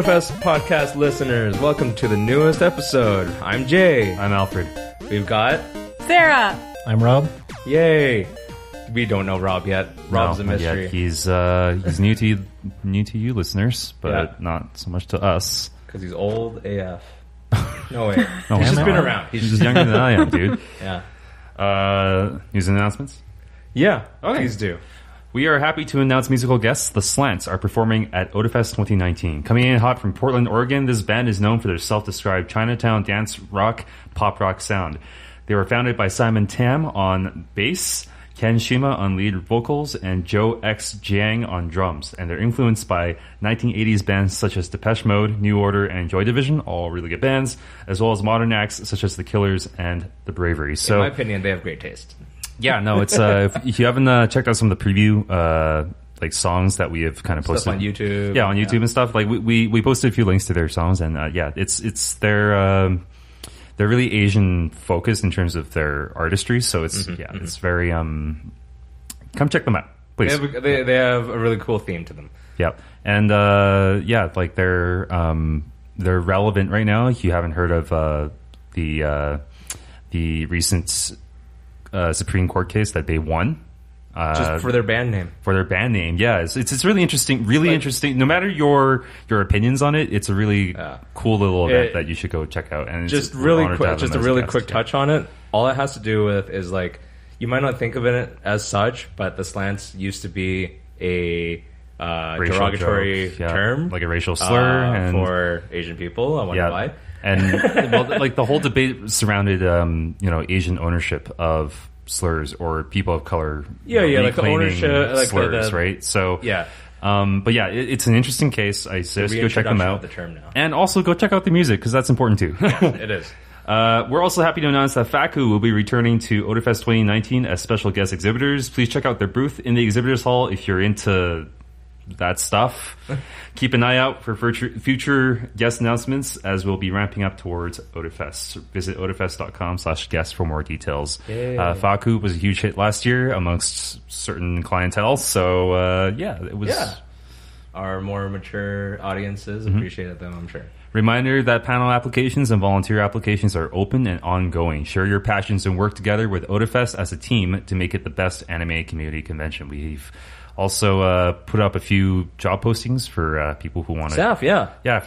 Otafest podcast listeners, welcome to the newest episode. I'm Jay. I'm Alfred. We've got Sara. I'm Rob. Yay. We don't know Rob yet. Rob's a mystery. He's new to you listeners, but not so much to us. Because he's old AF. No way. No, he's just been around. He's just younger than I am, dude. Yeah. News and announcements? Yeah. Okay. Please do. We are happy to announce musical guests The Slants are performing at Otafest 2019. Coming in hot from Portland, Oregon, this band is known for their self-described Chinatown dance rock, pop rock sound. They were founded by Simon Tam on bass, Ken Shima on lead vocals, and Joe X Jiang on drums. And they're influenced by 1980s bands such as Depeche Mode, New Order, and Joy Division, all really good bands, as well as modern acts such as The Killers and The Bravery. So, in my opinion, they have great taste. Yeah, no, it's if you haven't checked out some of the preview like songs that we have kind of posted Stuff on YouTube. Yeah, on YouTube and stuff. Like we posted a few links to their songs, and it's they're really Asian focused in terms of their artistry. So it's it's very come check them out, please. They have a really cool theme to them. Yeah, and like they're relevant right now. If you haven't heard of the recent Supreme Court case that they won. Just for their band name. For their band name, yeah. It's really interesting. Interesting. No matter your opinions on it, it's a really cool little event that you should go check out. And just really quick, just a really quick touch on it. All it has to do with is like you might not think of it as such, but the Slants used to be a derogatory term, like a racial slur for Asian people. I wonder why. And well, like the whole debate surrounded, Asian ownership of slurs or people of color. Like the ownership, like slurs, right? So but yeah, it's an interesting case. I suggest go check them out. The term now. And also go check out the music because that's important too. Yeah, it is. We're also happy to announce that Faku will be returning to Otafest 2019 as special guest exhibitors. Please check out their booth in the exhibitors hall if you're into that stuff. Keep an eye out for future guest announcements as we'll be ramping up towards Otafest. Visit otafest.com/guest for more details. Faku was a huge hit last year amongst certain clientele. So, it was... Yeah. Our more mature audiences appreciated them, I'm sure. Reminder that panel applications and volunteer applications are open and ongoing. Share your passions and work together with Otafest as a team to make it the best anime community convention. We've also put up a few job postings for people who want to... Staff,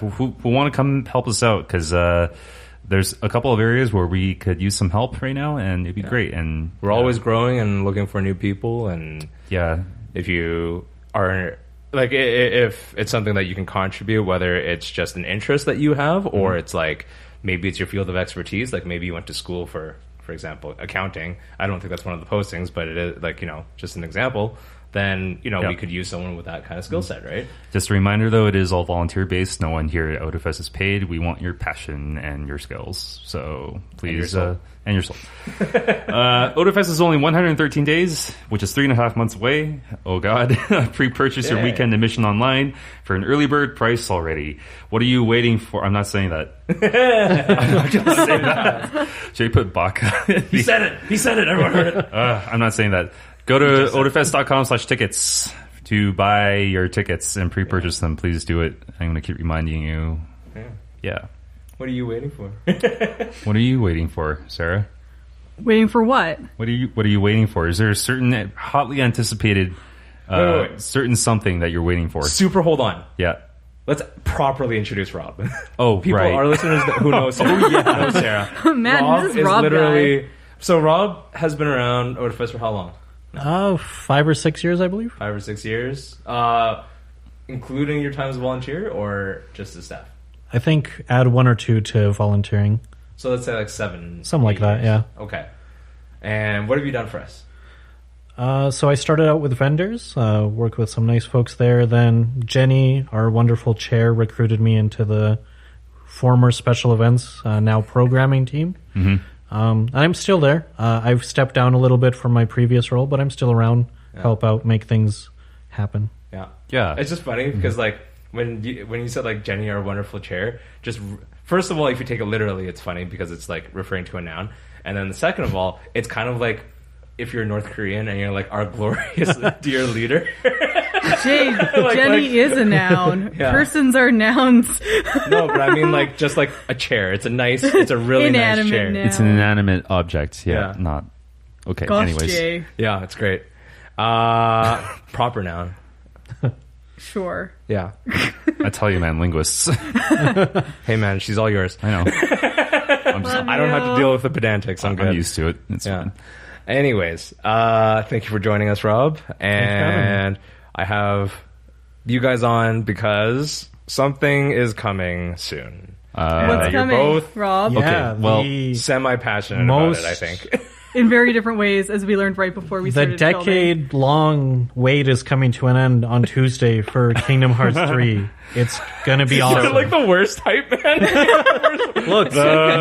who want to come help us out, because there's a couple of areas where we could use some help right now, and it'd be great. And we're always growing and looking for new people, and if you are... Like, if it's something that you can contribute, whether it's just an interest that you have, or it's like, maybe it's your field of expertise, like maybe you went to school for example, accounting. I don't think that's one of the postings, but it is, like, just an example. Then, we could use someone with that kind of skill set, right? Just a reminder, though, it is all volunteer-based. No one here at Otafest is paid. We want your passion and your skills. So please... And your soul. Otafest is only 113 days, which is 3.5 months away. Oh, God. Pre-purchase your weekend admission online for an early bird price already. What are you waiting for? I'm not saying that. I'm not going to say that. Should we put Baka? He said it. Everyone heard it. I'm not saying that. Go to otafest.com/tickets to buy your tickets and pre-purchase them. Please do it. I'm going to keep reminding you. Yeah. What are you waiting for? What are you waiting for, Sarah? Waiting for what? What are you waiting for? Is there a certain hotly anticipated certain something that you're waiting for? Super hold on. Yeah. Let's properly introduce Rob. Oh, people, right. Our listeners who know Sarah. Know Sarah. Man, Rob this is Rob literally guy. So Rob has been around Otafest for how long? 5 or 6 years, I believe. 5 or 6 years. Including your time as a volunteer or just as staff? I think add 1 or 2 to volunteering. So let's say like 7. Something like that, yeah. Okay. And what have you done for us? So I started out with vendors, worked with some nice folks there. Then Jenny, our wonderful chair, recruited me into the former special events, now programming team. I'm still there. I've stepped down a little bit from my previous role, but I'm still around, help out, make things happen. Yeah. It's just funny because like when you said like Jenny, our wonderful chair, just first of all, if you take it literally, it's funny because it's like referring to a noun, and then the second of all, it's kind of like if you're North Korean and you're like our glorious dear leader. Jay, Jenny is a noun. Yeah. Persons are nouns. No, but I mean like just like a chair. It's a really nice Inanimate chair. noun. It's an inanimate object. Yeah, Yeah. not okay. Gosh, Anyways, Jay. Yeah, it's great. Proper noun. Sure. Yeah. I tell you, man, linguists. Hey man, she's all yours. I know. I don't have to deal with the pedantics. I'm good. I'm used to it. It's Yeah. fine. Anyways, thank you for joining us, Rob. And I have you guys on because something is coming soon. What's you're coming, both Rob? Yeah, Okay, well, the, semi-passionate Most- about it, I think. In very different ways, as we learned right before we the started filming. decade-long wait is coming to an end on Tuesday for Kingdom Hearts 3. It's gonna be You're awesome. like the worst hype man. Look,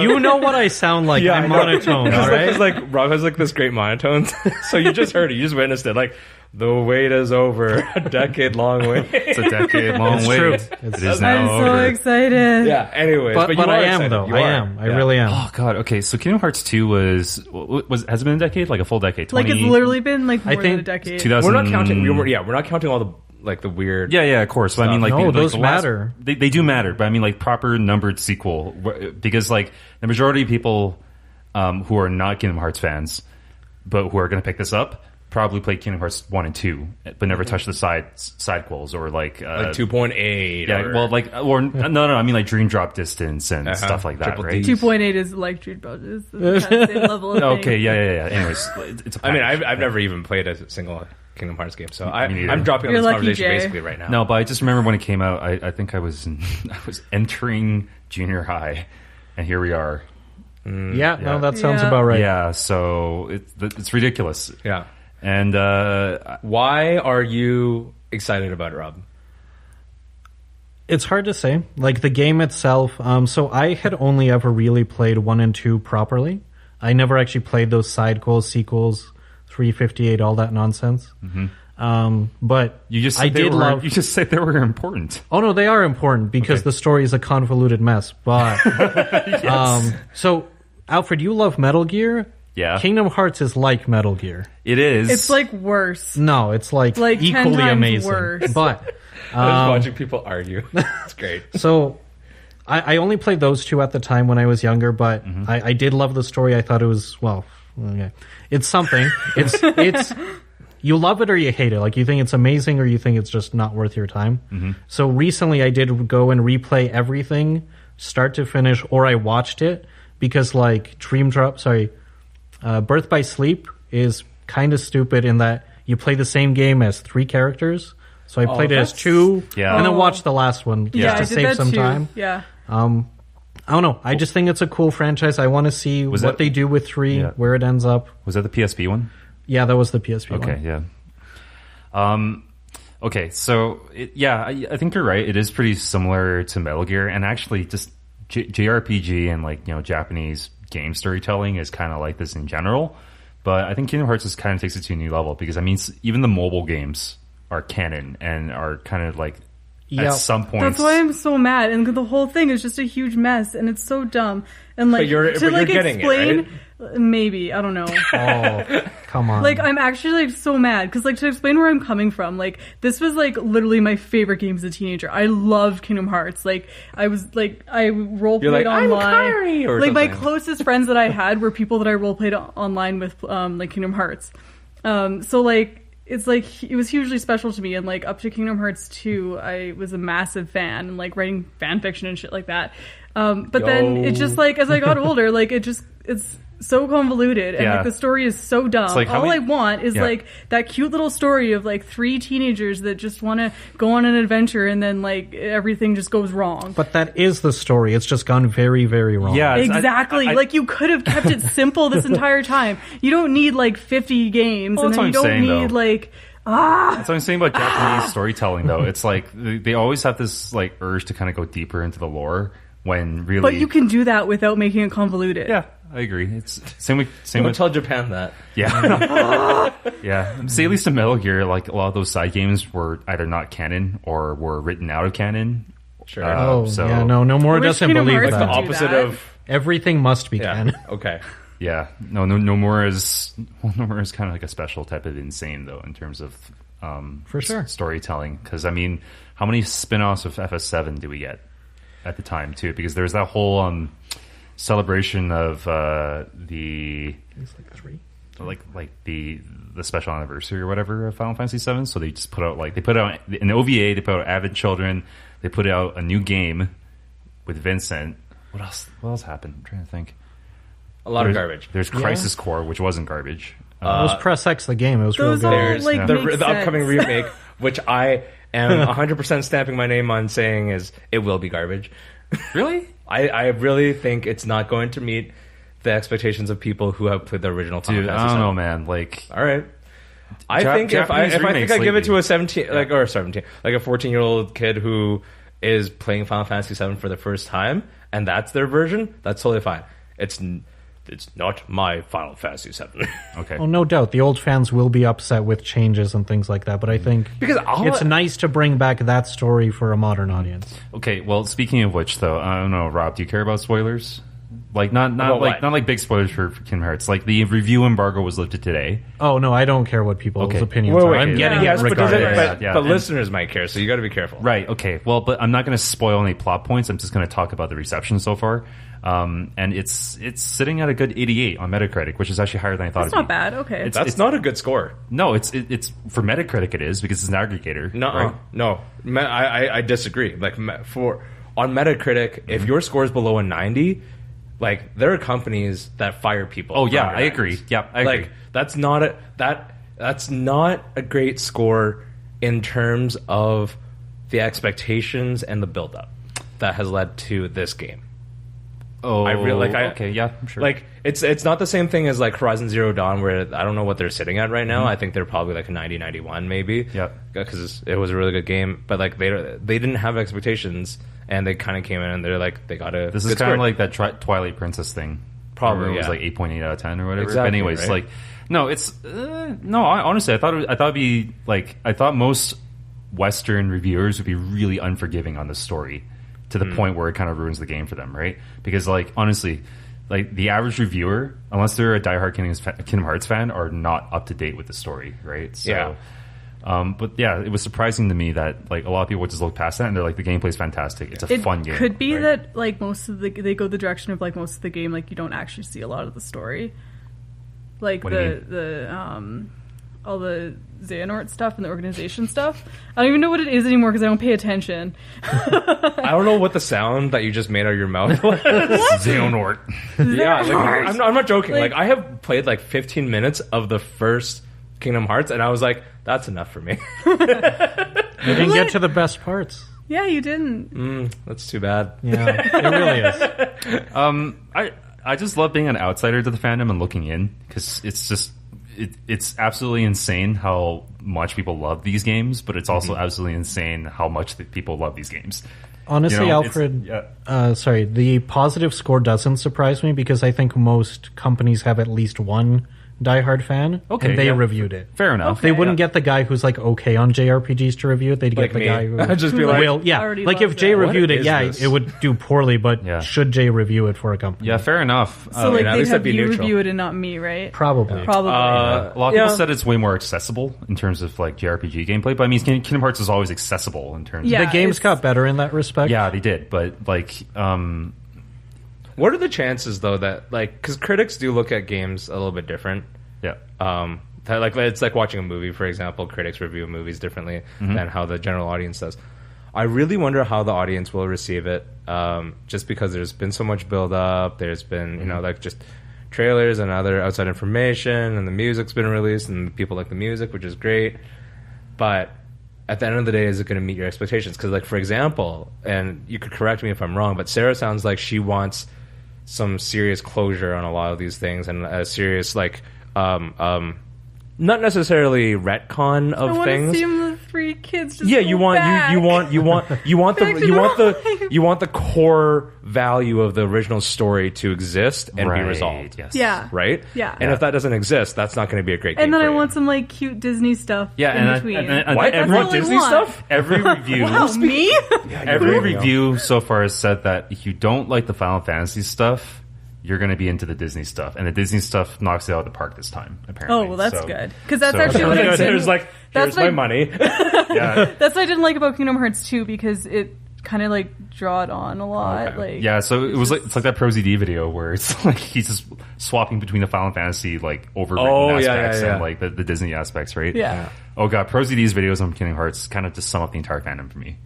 you know what I sound like. Yeah, I'm I know. monotone, all It's right? like Rob has like this great monotone. So you just heard it. You just witnessed it. Like, the wait is over. A decade-long wait. it's a decade-long It's wait. true. It is now I'm so over. excited. Yeah, anyways. But you I are am, excited. though. You I are. am. I Yeah. really am. Oh god. Okay, so Kingdom Hearts 2 was has it been a decade? Like a full decade? Like, it's literally been like more than think a decade. 2000. We're not counting. We're not counting all the like the weird. Yeah, of course. But I mean, like, No, like those the last- matter. They do matter, but I mean, like proper numbered sequel, because like the majority of people who are not Kingdom Hearts fans, but who are going to pick this up, probably played Kingdom Hearts 1 and 2, but never touched the sidequels or like 2.8. Yeah, or, well, like or no, I mean like Dream Drop Distance and stuff like that, Triple right? D. 2.8 is like Jude Brothers. It's the same level of thing. Okay, yeah. Anyways, it's a I mean, package. I've never even played a single Kingdom Hearts game, so Me neither. I'm dropping on You're this lucky, conversation Jay. basically right now. No, but I just remember when it came out. I think I was entering junior high, and here we are. Yeah, no, that sounds Yeah. about right. Yeah, so it's ridiculous. Yeah. And Why are you excited about it, Rob? It's hard to say. Like, the game itself, so I had only ever really played 1 and 2 properly. I never actually played those side goals, sequels, 358, all that nonsense. But you just I said did love. you just said they were important. Oh no, they are important because Okay. the story is a convoluted mess. But so Alfred, you love Metal Gear. Yeah. Kingdom Hearts is like Metal Gear. It is. It's like worse. No, it's like 10 equally times amazing. worse. But I was watching people argue. It's great. so I only played those two at the time when I was younger, but I did love the story. I thought it was, well, okay. It's something. It's you love it or you hate it. Like, you think it's amazing or you think it's just not worth your time. So recently I did go and replay everything start to finish, or I watched it because like Birth by Sleep is kind of stupid in that you play the same game as 3 characters. So I played it as 2 Yeah. and then watched the last one Yeah, just I to did save that some too. time. Yeah. I don't know. I just think it's a cool franchise. I want to see what that- they do with 3, Yeah. where it ends up. Was that the PSP one? Yeah, that was the PSP Okay, one. yeah. Okay, so I think you're right. It is pretty similar to Metal Gear, and actually, just JRPG and like Japanese game storytelling is kind of like this in general. But I think Kingdom Hearts just kind of takes it to a new level because I mean, even the mobile games are canon and are kind of like Yep. at some point. That's why I'm so mad, and the whole thing is just a huge mess, and it's so dumb. And like you're getting it, explain, maybe I don't know. Oh, come on. Like, I'm actually like so mad because like to explain where I'm coming from, like this was like literally my favorite game as a teenager. I loved Kingdom Hearts. Like I was like I role You're played like, "I'm online. Kairi," or like my something. closest friends that I had were people that I role played online with, like Kingdom Hearts. So like. It's like it was hugely special to me, and like up to Kingdom Hearts 2, I was a massive fan and like writing fan fiction and shit like that. But then it just like as I got older, like it's so convoluted and Yeah. like the story is so dumb. like, how All many- I want is Yeah. like that cute little story of like 3 teenagers that just want to go on an adventure and then like everything just goes wrong. but that is the story. It's just gone very, very wrong. Yeah, Exactly. Like you could have kept it simple this entire time. You don't need like 50 games, Well, and that's then you what don't I'm saying, need though. like That's what I'm saying about Japanese storytelling, though. It's like they always have this like urge to kind of go deeper into the lore when really. But you can do that without making it convoluted. Yeah, I agree. It's same with Don't tell Japan that. yeah, yeah. See, at least in Metal Gear, like a lot of those side games were either not canon or were written out of canon. Sure. Oh, So- yeah, no more I wish doesn't Kingdom believe Hearts It's would the that. do opposite that. of Everything must be yeah. canon. Okay. Yeah, no more is kind of like a special type of insane though in terms of For sure. storytelling. Because I mean, how many spin-offs of FS7 do we get at the time too? Because there's that whole celebration of the It's like 3. like the special anniversary or whatever of Final Fantasy VII. So they just put out an OVA, they put out Avid Children, they put out a new game with Vincent. What else happened? I'm trying to think. A lot of garbage. There's Crisis Core, which wasn't garbage. It was Press X the game. It was real Those good. all, There's like, the make upcoming sense. remake, which I am 100% stamping my name on saying it will be garbage. Really? I really think it's not going to meet the expectations of people who have played the original Final Dude, Fantasy I don't VII. know, man. Like, All right. I think if I Japanese think I give it remakes to a 17 or a 17 like a 14-year-old kid who is playing Final Fantasy VII for the first time and that's their version, that's totally fine. It's not my Final Fantasy VII. okay. Oh, no doubt. The old fans will be upset with changes and things like that, but I think Because it's nice to bring back that story for a modern audience. Okay, well, speaking of which, though, I don't know, Rob, do you care about spoilers? Like, not About like what? not like big spoilers for Kingdom Hearts. Like, the review embargo was lifted today. Oh, no, I don't care what people's Okay. opinions Wait, are. wait, I'm getting yes, it but, regardless. Yeah, but and- listeners might care, so you got to be careful. Right, okay. Well, but I'm not going to spoil any plot points. I'm just going to talk about the reception so far. And it's sitting at a good 88 on Metacritic, which is actually higher than I thought That's it'd not be. bad. Okay. That's not a good score. No, it's for Metacritic it is because it's an aggregator. No, right? no, I disagree. Like on Metacritic, if your score is below a 90, like there are companies that fire people. Oh yeah, for I agree. 90s. Yeah, I agree. Like that's not a great score in terms of the expectations and the build up that has led to this game. Oh, okay, yeah, I'm sure. Like it's not the same thing as like Horizon Zero Dawn, where I don't know what they're sitting at right now. I think they're probably like a 90, 91 maybe. Yep. Because it was a really good game, but like they didn't have expectations, and they kind of came in and they're like they got a. This is good kind of score. like that Twilight Princess thing. Probably, Where it was yeah. like 8.8 out of 10 or whatever. Exactly, But anyways, right? like no, it's no. Honestly, I thought it'd be like I thought most Western reviewers would be really unforgiving on this story to the point where it kind of ruins the game for them, right? Because like honestly, like the average reviewer, unless they're a diehard Kingdom Hearts fan, are not up to date with the story, right? So, Yeah. But yeah, it was surprising to me that like a lot of people would just look past that and they're like, the gameplay's fantastic. It's a It fun game. could be right? that like they go the direction of like most of the game, like you don't actually see a lot of the story, like What do you the all the Xehanort stuff and the organization stuff. I don't even know what it is anymore because I don't pay attention. I don't know what the sound that you just made out of your mouth was. Xehanort. Yeah, like, I'm not joking. Like, Like- I have played like 15 minutes of the first Kingdom Hearts, and I was like, that's enough for me. I didn't get to the best parts. Yeah, you didn't. That's too bad. Yeah, it really is. I just love being an outsider to the fandom and looking in because it's just it's absolutely insane how much people love these games, but it's also absolutely insane how much people love these games. Honestly, You know, it's- Alfred, sorry, the positive score doesn't surprise me because I think most companies have at least one diehard fan, Okay, and they yeah. reviewed it. Fair enough. They wouldn't get the guy who's like okay on JRPGs to review it. They'd Like get the me. guy who I'd just be like, will, yeah. already Like if loves Jay it. reviewed What it, is yeah, this? it would do poorly. But Yeah. should Jay review it for a company? Yeah, fair enough. So like at they'd least have that'd be you neutral. review it and not me, right? Probably. Probably. a lot of yeah. people said it's way more accessible in terms of like JRPG gameplay, but I mean, Kingdom Hearts is always accessible in terms. Yeah. of... The games it's- got better in that respect. Yeah, they did, but like, What are the chances though that like because critics do look at games a little bit different. yeah, That, like it's like watching a movie, for example. Critics review movies differently than how the general audience does. I really wonder how the audience will receive it, just because there's been so much build up. There's been like just trailers and other outside information, and the music's been released, and people like the music, which is great. But at the end of the day, is it going to meet your expectations? Because like for example, and you could correct me if I'm wrong, but Sarah sounds like she wants some serious closure on a lot of these things and a serious like not necessarily retcon I of want to things. see the three kids. Just Yeah, go you want back. you want Back to normal. you want the core value of the original story to exist and be Right, resolved. Yes. Yeah. Right? Yeah. And if that doesn't exist, that's not going to be a great game. And then for I you. want some like cute Disney stuff. Yeah, in and between. What? That's Everyone all I Disney want. stuff? Every review, Wow, me? every review so far has said that if you don't like the Final Fantasy stuff, you're going to be into the Disney stuff, and the Disney stuff knocks it out of the park this time. Apparently. Oh, well, that's good because that's actually what I did. There's like, here's my money. Yeah, that's what I didn't like about Kingdom Hearts 2 because it kind of like drawed on a lot. Okay. Like, yeah. So it's like that ProZD video where it's like he's just swapping between the Final Fantasy like overwritten aspects and like the Disney aspects, right? Yeah. Oh god, ProZD's videos on Kingdom Hearts kind of just sum up the entire fandom for me.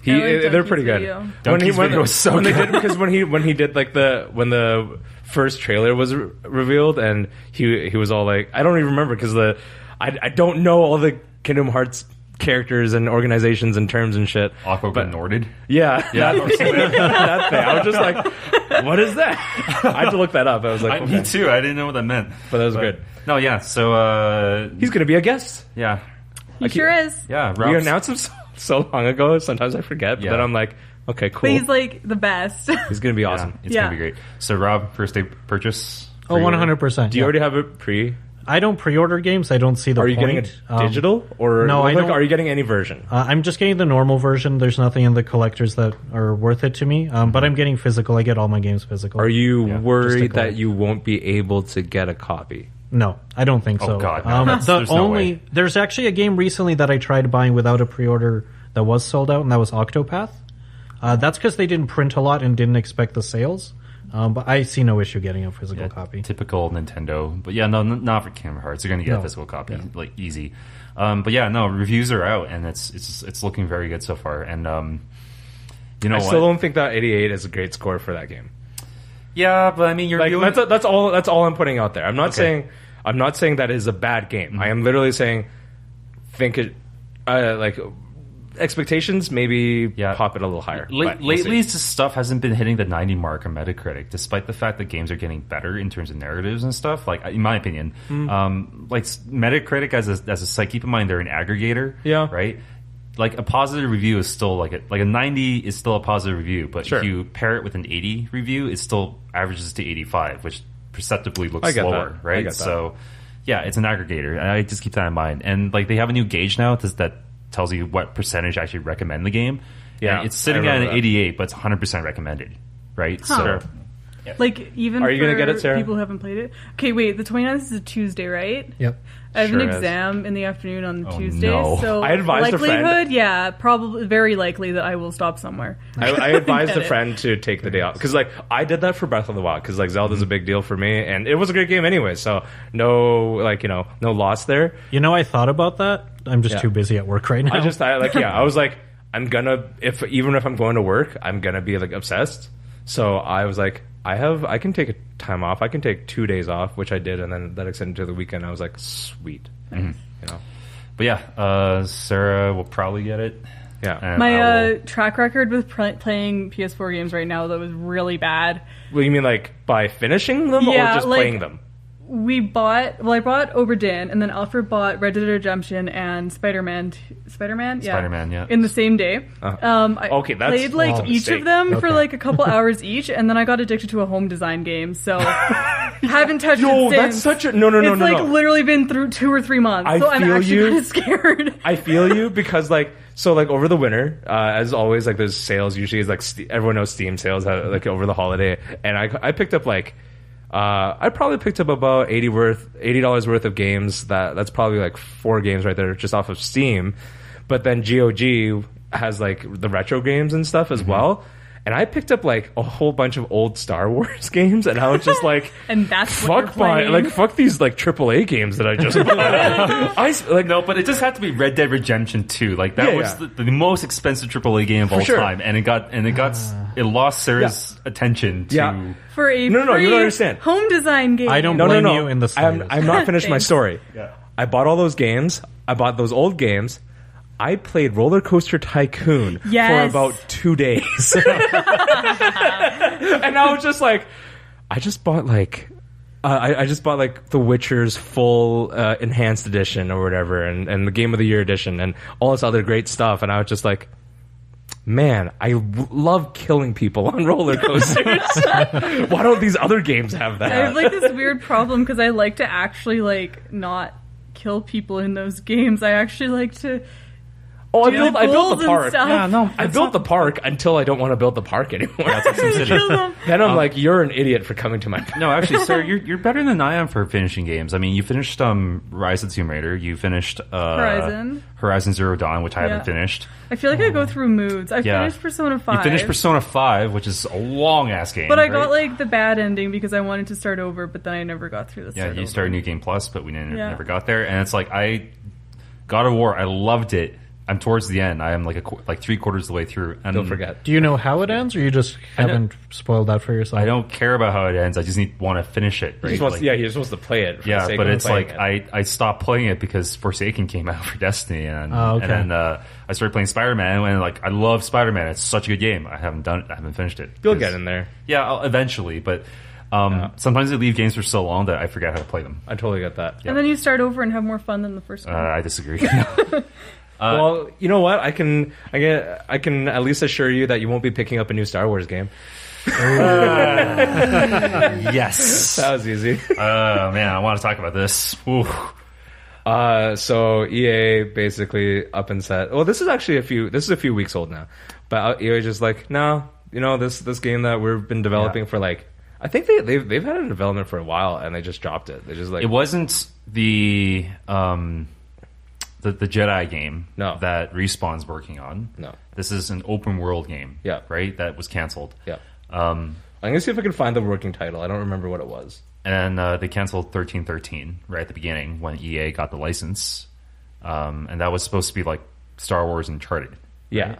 They're pretty good. Donkey's video was so good. Because when he did like when the first trailer was revealed and he was all like, I don't even remember because I don't know all the Kingdom Hearts characters and organizations and terms and shit. Aqua Norded. Yeah. That thing. I was just like, what is that? I had to look that up. I was like, okay. Me too. I didn't know what that meant. But that was good. No, yeah. So he's gonna be a guest. Yeah. He sure is. Yeah. We announced him so long ago. Sometimes I forget. But then I'm like, okay, cool. But he's like the best. He's gonna be awesome. It's gonna be great. So Rob, first day purchase. Oh, 100%. Do you already have it pre? I don't pre-order games. I don't see the point. Are you getting it digital or no? I don't. Are you getting any version? I'm just getting the normal version. There's nothing in the collectors that are worth it to me. But I'm getting physical. I get all my games physical. Are you worried that you won't be able to get a copy? No, I don't think so. Oh god, no. There's actually a game recently that I tried buying without a pre-order that was sold out, and that was Octopath. That's because they didn't print a lot and didn't expect the sales. But I see no issue getting a physical copy. Typical Nintendo. But yeah, no, not for Kingdom Hearts. You're going to get a physical copy, like easy. But yeah, no, reviews are out, and it's looking very good so far. And you know, I still don't think that 88 is a great score for that game. Yeah, but I mean, you're like, that's all I'm putting out there. I'm not saying that is a bad game. Mm-hmm. I am literally saying, think it like. Expectations, maybe pop it a little higher. Lately, this stuff hasn't been hitting the 90 mark on Metacritic, despite the fact that games are getting better in terms of narratives and stuff. Like, in my opinion, like Metacritic as a site, keep in mind they're an aggregator, right? Like a positive review is still like a 90 is still a positive review, but if you pair it with an 80 review, it still averages to 85, which perceptibly looks slower, right? So, yeah, it's an aggregator. And I just keep that in mind. And like they have a new gauge now that tells you what percentage actually recommend the game. Yeah, and it's sitting at an 88, but it's 100% recommended, right? Huh. So, like even are you gonna get it, Sarah? People who haven't played it. Okay, wait. The 29th is a Tuesday, right? Yep. I have an exam in the afternoon on Tuesday, no. so I advised likelihood, probably very likely that I will stop somewhere. I advised a friend to take the day off because like I did that for Breath of the Wild because like Zelda's a big deal for me and it was a great game anyway, so no loss there. You know, I thought about that. I'm just too busy at work right now. I was like, I'm gonna even if I'm going to work, I'm gonna be like obsessed. So I was like, I can take a time off. I can take 2 days off, which I did, and then that extended to the weekend. I was like, sweet, you know. But yeah, Sarah will probably get it. Yeah, my track record with playing PS4 games right now though is really bad. Well, you mean like by finishing them or just playing them? I bought Oberdin, and then Alfred bought Red Dead Redemption and Spider-Man, in the same day. I played like each of them for like a couple hours each, and then I got addicted to a home design game, so haven't touched it since. That's such a no. It's literally been through 2 or 3 months, so I'm actually kind of scared. I feel you because like over the winter, as always, like there's sales. Usually, it's like everyone knows Steam sales like over the holiday, and I picked up like. I probably picked up about $80 worth of games. That's probably like 4 games right there just off of Steam. But then GOG has like the retro games and stuff as well. And I picked up like a whole bunch of old Star Wars games, and I was just like, and that's what fuck these like AAA games that I just bought. No, but it just had to be Red Dead Redemption 2. Like that was the most expensive AAA game of all time, and it lost Sarah's attention to for a you don't understand home design game. I don't blame you in the slightest. I'm not finished my story. I bought all those games. I bought those old games. I played Roller Coaster Tycoon for about 2 days. And I was just like, I just bought like The Witcher's full enhanced edition or whatever, and the Game of the Year edition and all this other great stuff. And I was just like, man, I love killing people on roller coasters. Why don't these other games have that? I have like this weird problem because I like to actually like not kill people in those games. I actually like to Oh, Do I built bulls the and park. stuff. Yeah, no. I built the park until I don't want to build the park anymore. That's like SimCity. Kill them. Then I'm like, you're an idiot for coming to my. No, actually, sir, you're better than I am for finishing games. I mean, you finished Rise of the Tomb Raider. You finished Horizon Zero Dawn, which I haven't finished. I feel like I go through moods. I Yeah. finished Persona 5. You finished Persona 5, which is a long ass game. But I right? got like the bad ending because I wanted to start over, but then I never got through the Yeah, start you over. started New Game Plus, but we Yeah. never got there. And it's like God of War, I loved it. I'm towards the end. I am like like 3/4 of the way through. And Don't forget. Do you know how it ends, or you just haven't spoiled that for yourself? I don't care about how it ends. I just want to finish it. Right? He just wants, Like, he just wants to play it. For the yeah, sake but of it's playing like it. I stopped playing it because Forsaken came out for Destiny, and okay. and then I started playing Spider-Man, and like I love Spider-Man. It's such a good game. I haven't finished it. You'll 'Cause- get in there. Yeah, I'll eventually, but sometimes they leave games for so long that I forget how to play them. I totally get that. And then you start over and have more fun than the first one. I disagree. Well, you know what? I can at least assure you that you won't be picking up a new Star Wars game. Yes. That was easy. Oh man, I want to talk about this. Ooh. So EA basically up and said, well, this is a few weeks old now, but EA was just like, no, this game that we've been developing for like, I think they've had it in development for a while, and they just dropped it. They just like, It wasn't the Jedi game No. that Respawn's working on. No. This is an open world game. Yeah. Right? That was canceled. yeah. I'm gonna see if I can find the working title. I don't remember what it was. And they canceled 1313 right at the beginning when EA got the license. And that was supposed to be like Star Wars Uncharted. Yeah,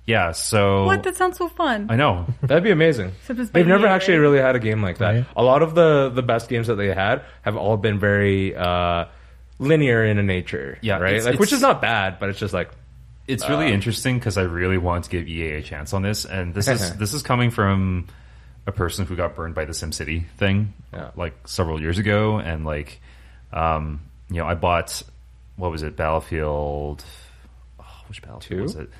Yeah, so... What? That sounds so fun. I know. that'd be amazing. Except it's by They've never EA, actually right? really had a game like that. Right. A lot of the best games that they had have all been very linear in nature. Yeah, right. it's- Which it's- is not bad, but it's just like, It's really interesting because I really want to give EA a chance on this, and this is coming from a person who got burned by the SimCity thing, Yeah. like several years ago, and like, I bought what was it, Battlefield? Oh, which Battlefield 2? was it?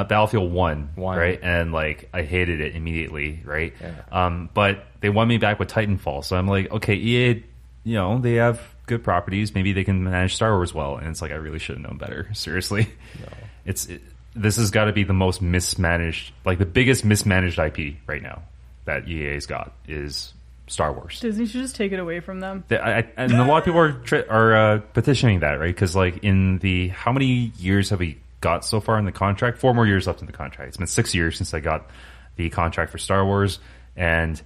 Battlefield 1, 1. right? And like I hated it immediately, right? Yeah. But they won me back with Titanfall, so I'm like, okay, EA, they have good properties. Maybe they can manage Star Wars well. And it's like I really should have known better. Seriously, this has got to be the most mismanaged, like the biggest mismanaged IP right now that EA's got is Star Wars. Disney should just take it away from them. And a lot of people are petitioning that, right? Because like how many years have we got so far in the contract? 4 more years left in the contract. It's been 6 years since I got the contract for Star Wars, and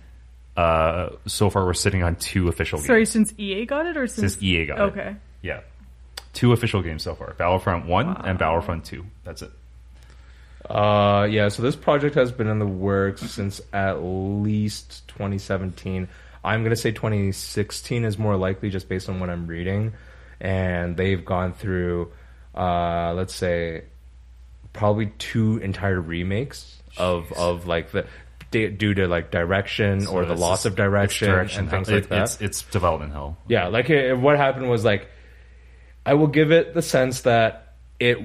so far we're sitting on 2 official games. Sorry, since EA got it or since EA got it. Okay. Yeah. 2 official games so far. Battlefront 1 and Battlefront 2. That's it. yeah. So this project has been in the works since at least 2017. I'm gonna say 2016 is more likely, just based on what I'm reading, and they've gone through, let's say, probably 2 entire remakes of like the. Due to like direction or the loss of direction and things like that. It's development hell. Yeah, like what happened was like, I will give it the sense that it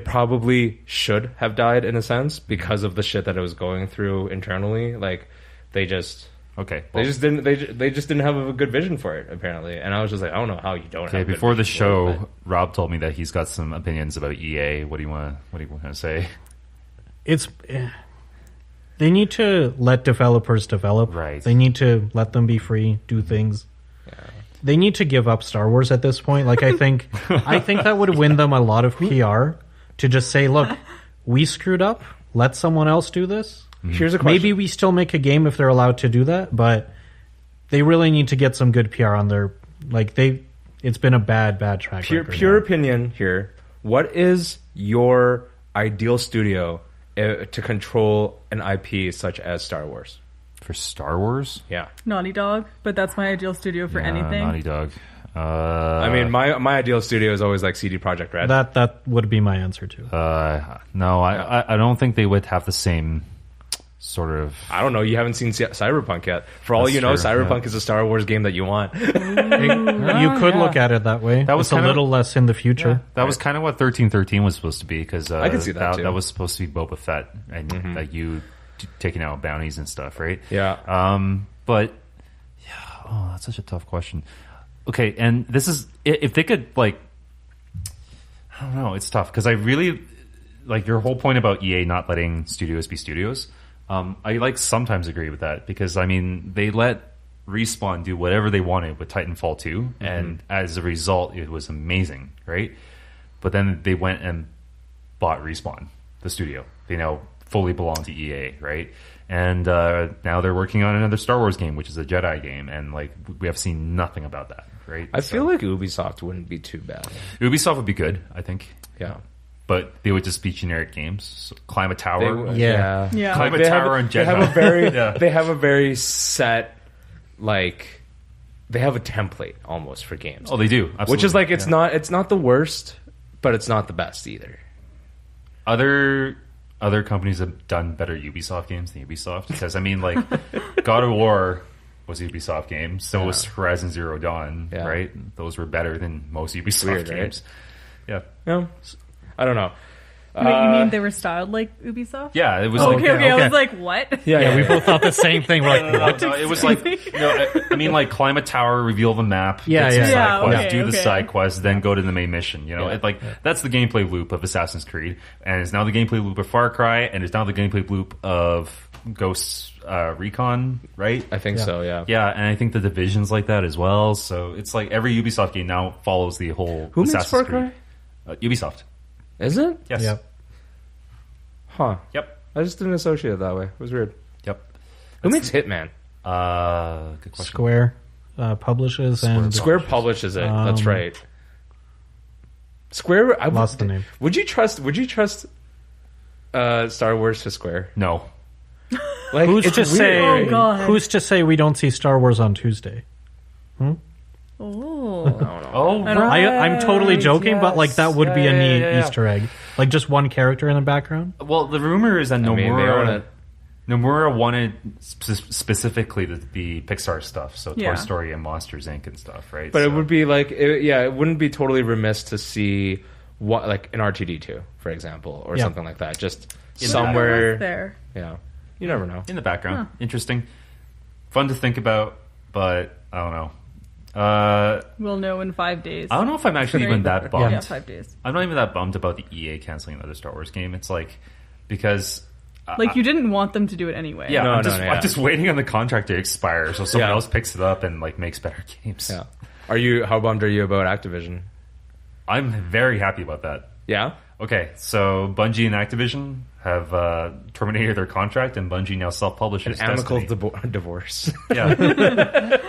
probably should have died in a sense because of the shit that it was going through internally. Like they just didn't have a good vision for it apparently. And I was just like, I don't know how you don't. Okay, have a good before the vision for it, show, Rob told me that he's got some opinions about EA. What do you want to say? They need to let developers develop. Right. They need to let them be free, do things. Yeah. They need to give up Star Wars at this point. Like I think that would win them a lot of PR to just say, look, we screwed up. Let someone else do this. Here's a question. Maybe we still make a game if they're allowed to do that, but they really need to get some good PR on their it's been a bad track record. Pure opinion here. What is your ideal studio to control an IP such as Star Wars? For Star Wars? Yeah. Naughty Dog, but that's my ideal studio for anything. Naughty Dog. I mean, my ideal studio is always like CD Projekt Red. That would be my answer too. No, I don't think they would have the same sort of... I don't know. You haven't seen Cyberpunk yet. For all That's you know, true, Cyberpunk is a Star Wars game that you want. You could look at it that way. That was it's a kind of- little less in the future. That was kind of what 1313 was supposed to be, because I can see that, too. That was supposed to be Boba Fett, and like you taking out bounties and stuff, right? Yeah. But yeah, that's such a tough question. Okay, and this is if they could like, I don't know. It's tough because I really like your whole point about EA not letting studios be studios. I like sometimes agree with that because I mean they let Respawn do whatever they wanted with Titanfall 2, and as a result, it was amazing, right? But then they went and bought Respawn, the studio. They now fully belong to EA, right? And now they're working on another Star Wars game, which is a Jedi game, and like we have seen nothing about that, right? I feel like Ubisoft wouldn't be too bad. Ubisoft would be good, I think. Yeah. But they would just be generic games. So Climb a Tower. Yeah. Climb a Tower and Jedi. They have a very, they have a very set, like, they have a template almost for games. Oh, they do. Absolutely. Which is like, it's not the worst, but it's not the best either. Other companies have done better Ubisoft games than Ubisoft. Because, I mean, like, God of War was a Ubisoft game. So was Horizon Zero Dawn, right? Those were better than most Ubisoft games. Right? Yeah. I don't know. Wait, you mean they were styled like Ubisoft? Yeah, it was okay. I was like, what? Yeah, we both thought the same thing. We're like, what? No, it was like, I mean, like, climb a tower, reveal the map, get some side quests, do the side quests, then go to the main mission. You know, that's the gameplay loop of Assassin's Creed, and it's now the gameplay loop of Far Cry, and it's now the gameplay loop of Ghost Recon, right? I think so, yeah. Yeah, and I think the Division's like that as well. So it's like every Ubisoft game now follows the whole Who makes Assassin's Far Creed. Cry? Ubisoft. Is it? Yes. Yep. Huh. Yep. I just didn't associate it that way. It was weird. Yep. Who makes Hitman? Good question. Square publishes and Square publishes it. That's right. Square. I lost the name. Would you trust Star Wars to Square? No. Like, who's it's to say? Oh, God. Who's to say we don't see Star Wars on Tuesday? Oh. Oh, I'm totally joking, but like that would be a neat yeah. Easter egg. Like just one character in the background. Well, the rumor is that they own it. Nomura wanted specifically the Pixar stuff, so Yeah. Toy Story and Monsters Inc. and stuff, right? But it would be like, it wouldn't be totally remiss to see what, like an R2D2, for example, or something like that. Just somewhere there. Yeah, you never know. in the background. Interesting, fun to think about, but I don't know. We'll know in 5 days. I don't know if I'm actually even that bummed. Yeah, 5 days. I'm not even that bummed about the EA canceling another Star Wars game. It's like because. Like you didn't want them to do it anyway. Yeah, No, I'm just waiting on the contract to expire so someone else picks it up and like makes better games. Yeah. How bummed are you about Activision? I'm very happy about that. Yeah. Okay, so Bungie and Activision have terminated their contract, and Bungie now self-publishes An amicable Destiny. divorce. Yeah.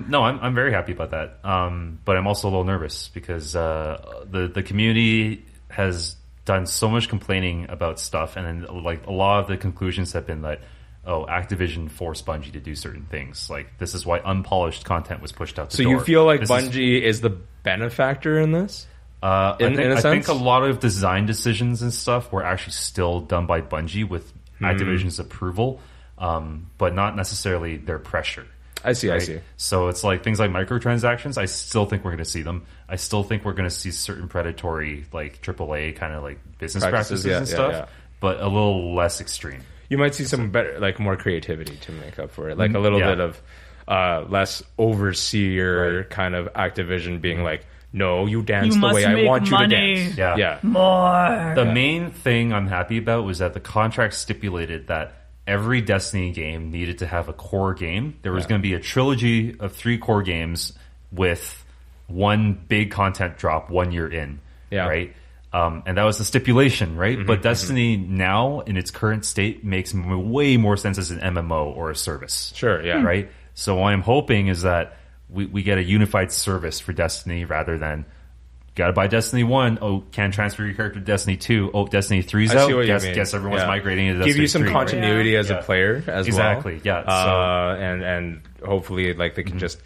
No, I'm very happy about that. But I'm also a little nervous because the community has done so much complaining about stuff, and then like a lot of the conclusions have been that Activision forced Bungie to do certain things. Like this is why unpolished content was pushed out the door. So you feel like Bungie is the benefactor in this? I think a lot of design decisions and stuff were actually still done by Bungie with Activision's approval, but not necessarily their pressure. I see. Right? I see. So it's like things like microtransactions. I still think we're going to see them. I still think we're going to see certain predatory, like AAA kind of like business practices and stuff, but a little less extreme. You might see some better, like more creativity to make up for it, like a little bit of less overseer kind of Activision being like, no, you dance the way I want you to dance. Yeah. More. The main thing I'm happy about was that the contract stipulated that every Destiny game needed to have a core game. There was going to be a trilogy of 3 core games with one big content drop 1 year in. Yeah. Right? And that was the stipulation, right? But Destiny now, in its current state, makes way more sense as an MMO or a service. Sure, yeah. Right? So what I'm hoping is that we get a unified service for Destiny rather than gotta buy Destiny 1. Can't transfer your character to Destiny 2. Destiny 3's out. Guess everyone's migrating into Destiny 3. Give you some continuity as a player as exactly, well. Yeah. And hopefully like they can just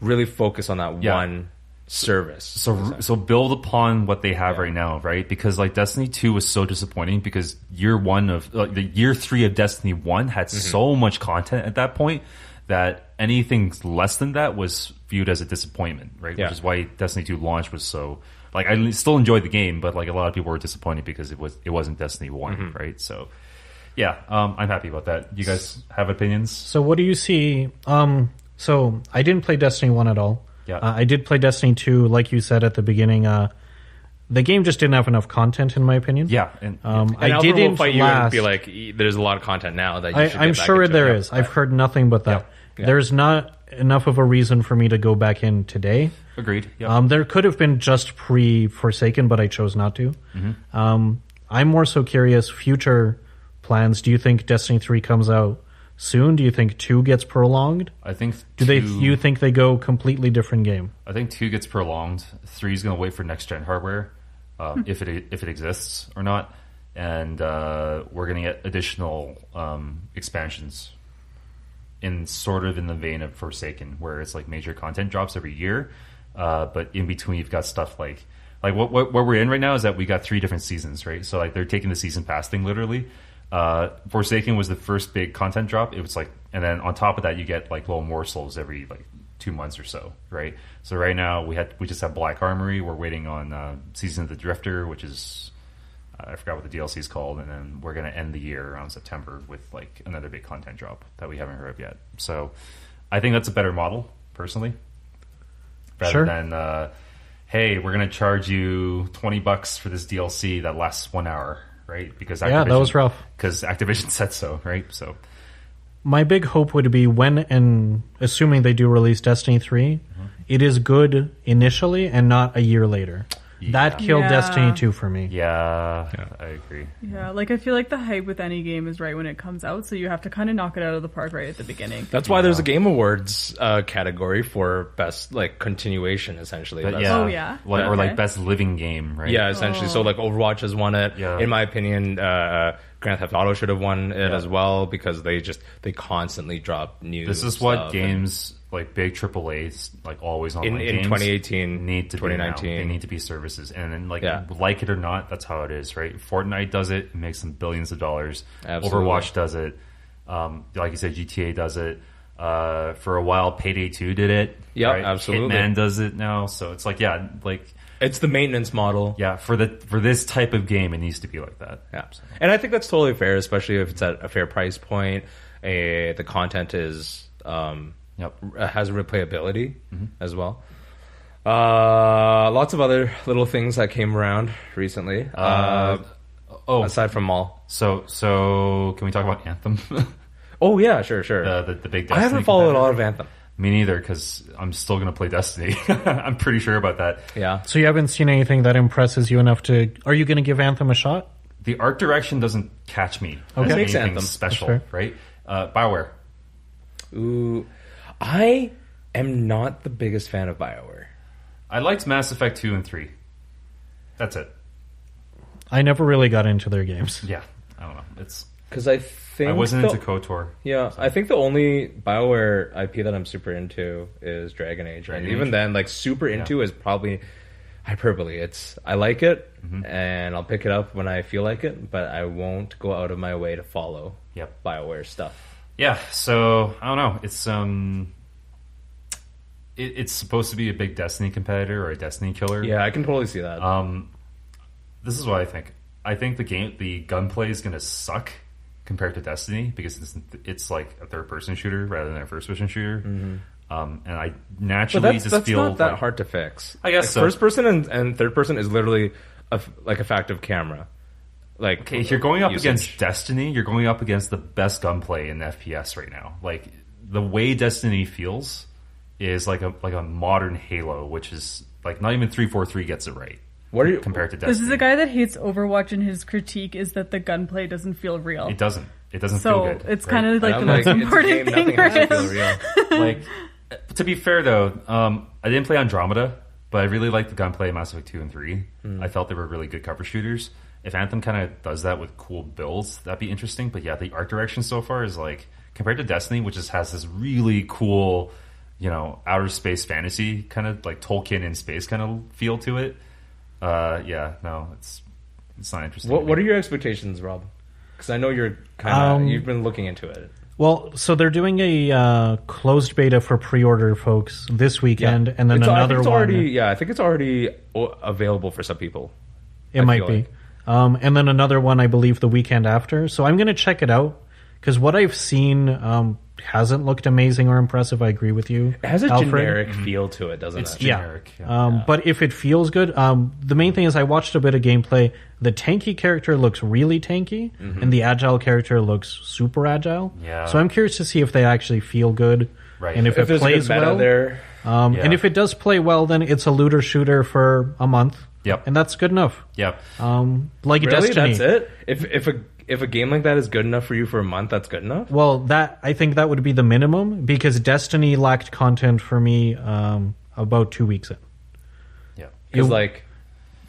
really focus on that one service. So build upon what they have right now, right? Because like Destiny 2 was so disappointing because year 3 of Destiny 1 had so much content at that point that anything less than that was viewed as a disappointment, right? Which is why Destiny 2 launch was so like I still enjoyed the game, but like a lot of people were disappointed because it wasn't Destiny 1, right? So I'm happy about that. You guys have opinions? So what do you see? So I didn't play Destiny 1 at all. Yeah. I did play Destiny 2, like you said at the beginning. the game just didn't have enough content, in my opinion. Yeah, and And I Alfred didn't will fight you and last. be like, there's a lot of content now that you should I'm get back sure into. there Yeah. is. I've heard nothing but that. Yeah. There's not enough of a reason for me to go back in today. agreed. Yeah. There could have been just pre-Forsaken, but I chose not to. I'm more so curious, future plans. Do you think Destiny 3 comes out soon? Do you think 2 gets prolonged? I think You think they go completely different game? I think 2 gets prolonged. 3 is going to wait for next gen hardware, if it exists or not, and we're going to get additional expansions in sort of in the vein of Forsaken, where it's like major content drops every year, but in between you've got stuff like what we're in right now is that we got 3 different seasons, right? So like they're taking the season pass thing literally. Forsaken was the first big content drop. It was like, and then on top of that, you get like little morsels every like 2 months or so, right? So right now we just have Black Armory. We're waiting on Season of the Drifter, which is I forgot what the DLC is called, and then we're gonna end the year around September with like another big content drop that we haven't heard of yet. So I think that's a better model, personally, rather than hey, we're gonna charge you $20 for this DLC that lasts 1 hour. Right, because Yeah, that was rough. Because Activision said so, right? So, My big hope would be when, and assuming they do release Destiny 3, it is good initially and not a year later. That killed Yeah. Destiny 2 for me. yeah, I agree. Yeah, like I feel like the hype with any game is right when it comes out, so you have to kind of knock it out of the park right at the beginning. That's why there's a Game Awards category for best like continuation, essentially. But Best- Oh, yeah? Like, or Okay. like best living game, right? Yeah, essentially. So like Overwatch has won it. Yeah. In my opinion, Grand Theft Auto should have won it Yeah. as well because they constantly drop new. This is what stuff. games like big AAA's like always online in games 2018 need to 2019. be now. They need to be services, and then like Yeah. like it or not, that's how it is, right? Fortnite does it, it makes them billions of dollars. Absolutely. Overwatch does it. Like you said, GTA does it. For a while, Payday 2 did it. Yeah, right? absolutely. Hitman does it now, so it's like It's the maintenance model. yeah, for this type of game, it needs to be like that. Yeah, and I think that's totally fair, especially if it's at a fair price point. The content is has replayability as well. Lots of other little things that came around recently. Aside from Mall. So can we talk about Anthem? Oh yeah, sure. the big Destiny I haven't followed a competitor? lot of Anthem. Me neither, because I'm still going to play Destiny. I'm pretty sure about that. Yeah. So you haven't seen anything that impresses you enough to... Are you going to give Anthem a shot? The art direction doesn't catch me Okay. as Makes anything Anthem. special, That's right? BioWare. Ooh, I am not the biggest fan of BioWare. I liked Mass Effect 2 and 3. That's it. I never really got into their games. Yeah, I don't know. It's Because I think I wasn't into KOTOR. Yeah, I think the only BioWare IP that I'm super into is Dragon Age. Dragon and even Age? then, like, super into is probably hyperbole. I like it, and I'll pick it up when I feel like it, but I won't go out of my way to follow Yep. BioWare stuff. Yeah, so I don't know. It's it's supposed to be a big Destiny competitor or a Destiny killer. Yeah, I can totally see that. This is what I think. I think the gunplay is going to suck compared to Destiny because it's like a third-person shooter rather than a first-person shooter. And I but naturally that's just feel not that like, hard to fix. I guess like, so. First person and third person is literally a factive camera. Like, okay, if you're going up usage. against Destiny, you're going up against the best gunplay in FPS right now. Like the way Destiny feels is like a modern Halo, which is like not even 343 gets it right. What are you compared to Destiny? This is a guy that hates Overwatch, and his critique is that the gunplay doesn't feel real. It doesn't. It doesn't So feel good. it's right? kind of like I'm the most it's a important game, thing nothing for has to feel him. real. Like, to be fair though, I didn't play Andromeda, but I really liked the gunplay in Mass Effect 2 and 3. I felt they were really good cover shooters. If Anthem kind of does that with cool builds, that'd be interesting. But yeah, the art direction so far is like, compared to Destiny, which just has this really cool, outer space fantasy kind of like Tolkien in space kind of feel to it. It's not interesting. What are your expectations, Rob? Because I know you're kind of you've been looking into it. Well, so they're doing a closed beta for pre-order folks this weekend, and then another one. I think it's already available for some people. It might be. And then another one, I believe, the weekend after. So I'm going to check it out because what I've seen, hasn't looked amazing or impressive. I agree with you. It has a Alfred. generic feel to it, doesn't It's it? generic. But if it feels good, the main thing is I watched a bit of gameplay. The tanky character looks really tanky, and the agile character looks super agile. Yeah. So I'm curious to see if they actually feel good, Right. and if it there's a good plays meta well. there. And if it does play well, then it's a looter shooter for a month. Yep. And that's good enough. Yep. Like Really? Destiny. That's it? If a game like that is good enough for you for a month, that's good enough? Well, I think that would be the minimum because Destiny lacked content for me about 2 weeks in. Yeah. Because, like,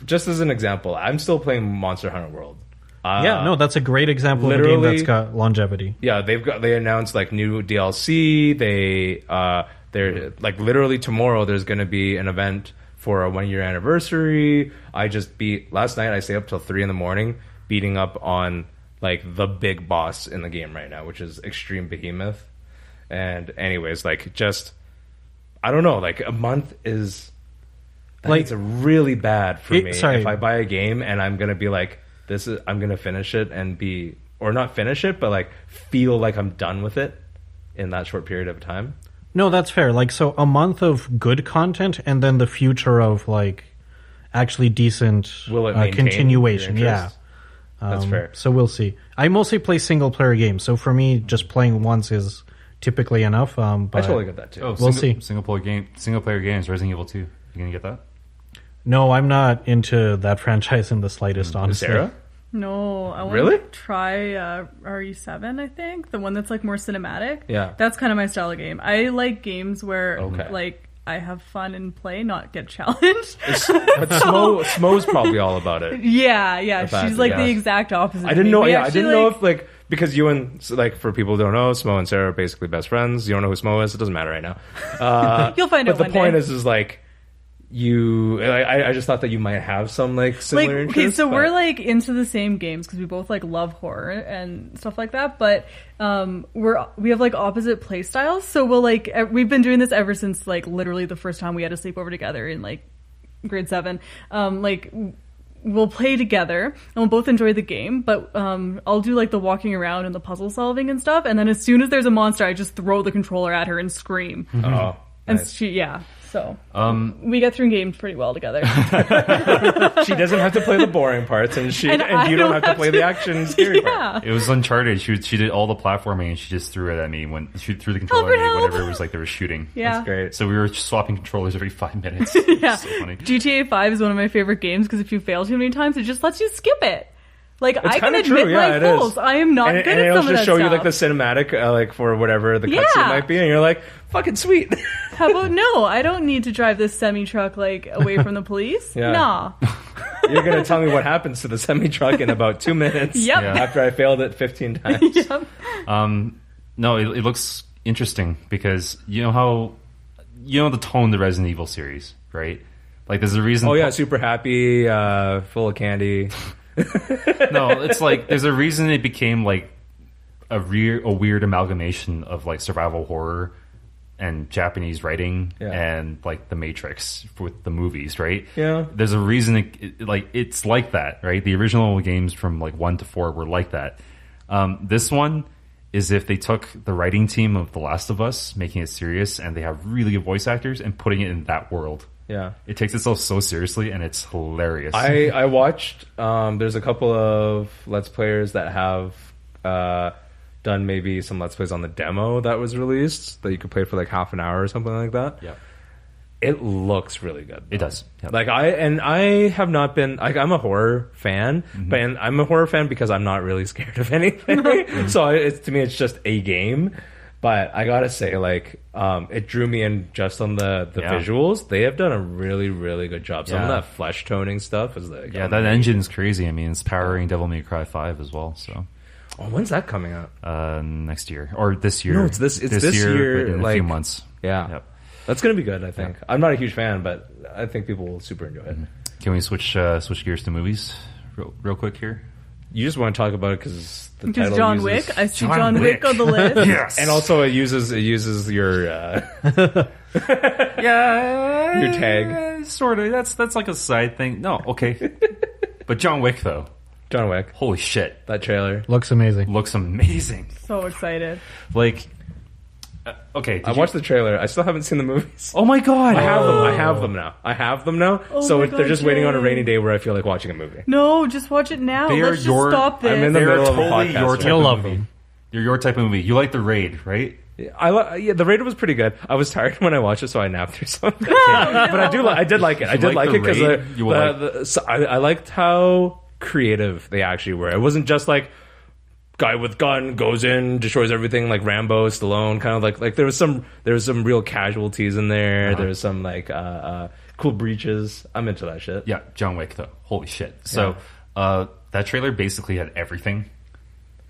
just as an example, I'm still playing Monster Hunter World. That's a great example of a game literally- that's got longevity. Yeah, they announced like new DLC. They're like literally tomorrow. There's going to be an event for a 1-year anniversary. I just last night. I stayed up till 3 a.m. beating up on like the big boss in the game right now, which is Extreme Behemoth. And anyways, like just I don't know. Like a month is Like- it's really bad for me sorry. if I buy a game and I'm gonna be like I'm gonna finish it and be or not finish it, but like feel like I'm done with it in that short period of time. No, that's fair. Like, so a month of good content and then the future of like actually decent Will it maintain continuation. your Yeah. interest? That's fair. So we'll see. I mostly play single player games. So for me, just playing once is typically enough. But I totally get that too. Oh, We'll see. Single player games. Resident Evil 2. You gonna get that? no, I'm not into that franchise in the slightest, honestly. Sarah? No, I want Really? to try RE7, I think. The one that's like more cinematic. Yeah. That's kind of my style of game. I like games where Okay. like I have fun and play, not get challenged. But Smo's probably all about it. Yeah. fact, She's like yeah. the exact opposite. I didn't know. We Yeah, I actually, didn't know like- if like because you and like for people who don't know, Smo and Sarah are basically best friends. You don't know who Smo is. It doesn't matter right now. You'll find but out the one point day. is like I just thought that you might have some like similar okay, interests. so but- we're like into the same games because we both like love horror and stuff like that, but we have like opposite play styles. So we've been doing this ever since like literally the first time we had a sleepover together in like grade 7. We'll play together and we'll both enjoy the game, but I'll do like the walking around and the puzzle solving and stuff, and then as soon as there's a monster, I just throw the controller at her and scream. Oh, And nice. so we get through games pretty well together. She doesn't have to play the boring parts, and And I you don't don't have to have play the action scary part. Yeah. It was Uncharted. She did all the platforming and she just threw it at me when she threw the controller at me Alfred, help! whenever it was like they were shooting. Yeah. That's great. So we were swapping controllers every 5 minutes. Yeah. So funny. GTA 5 is one of my favorite games because if you fail too many times, it just lets you skip it. Like, It's I can kinda admit true, yeah, my it is. faults. I am not And good it'll at some of just that show stuff. you like the cinematic, like for whatever the cutscene Yeah. might be, and you're like, "Fucking sweet." How about no? I don't need to drive this semi truck like away from the police. Yeah. Nah. You're gonna tell me what happens to the semi truck in about 2 minutes. Yep. Yeah. After I failed it 15 times. Yep. No, it looks interesting because you know the tone of the Resident Evil series, right? Like there's a reason. Oh yeah, super happy, full of candy. No, it's like there's a reason it became like a weird amalgamation of like survival horror and Japanese writing and like The Matrix with the movies, right? Yeah. There's a reason it's like that, right? The original games from like 1 to 4 were like that. This one is if they took the writing team of The Last of Us, making it serious, and they have really good voice actors and putting it in that world. Yeah. It takes itself so seriously and it's hilarious. I watched. There's a couple of Let's Players that have done maybe some Let's Plays on the demo that was released that you could play for like half an hour or something like that. Yeah. It looks really good. It does. Yeah. Like I have not been like I'm a horror fan, but I'm a horror fan because I'm not really scared of anything. So to me it's just a game. But I gotta say, like, it drew me in just on the visuals. They have done a really, really good job. Some of that flesh toning stuff is like, Yeah, that engine's crazy. I mean, it's powering Devil May Cry 5 as well. So Oh, when's that coming out? next year or this year? No, it's this year, but in a like- few months. Yeah, Yep. that's gonna be good. I think I'm not a huge fan, but I think people will super enjoy it. Can we switch gears to movies real quick here? You just want to talk about it because the Because title John uses, Wick. I see John John Wick Wick. on the list. Yes, and also it uses your yeah, your tag. Sort of. That's like a side thing. No, okay. But John Wick though, John Wick. holy shit, That trailer. Looks amazing. looks amazing. So excited. Like Okay, I watched the trailer. I still haven't seen the movies. Oh my god! I have them now. Oh So my they're God, just waiting on a Jay. rainy day where I feel like watching a movie. No, just watch it now. They are Let's just your- stop this. I'm in the They're middle of a totally podcast. your right type You'll of love movie. them. You're your type of movie. You like The Raid, right? Yeah, the Raid was pretty good. I was tired when I watched it, so I napped through some. But I did like it. I did like like The it because Raid, you will like- I liked how creative they actually were. It wasn't just like guy with gun goes in, destroys everything like Rambo, Stallone, kind of like there was some real casualties in there. There was some like cool breaches. I'm into that shit. Yeah, John Wick though. Holy shit! So that trailer basically had everything.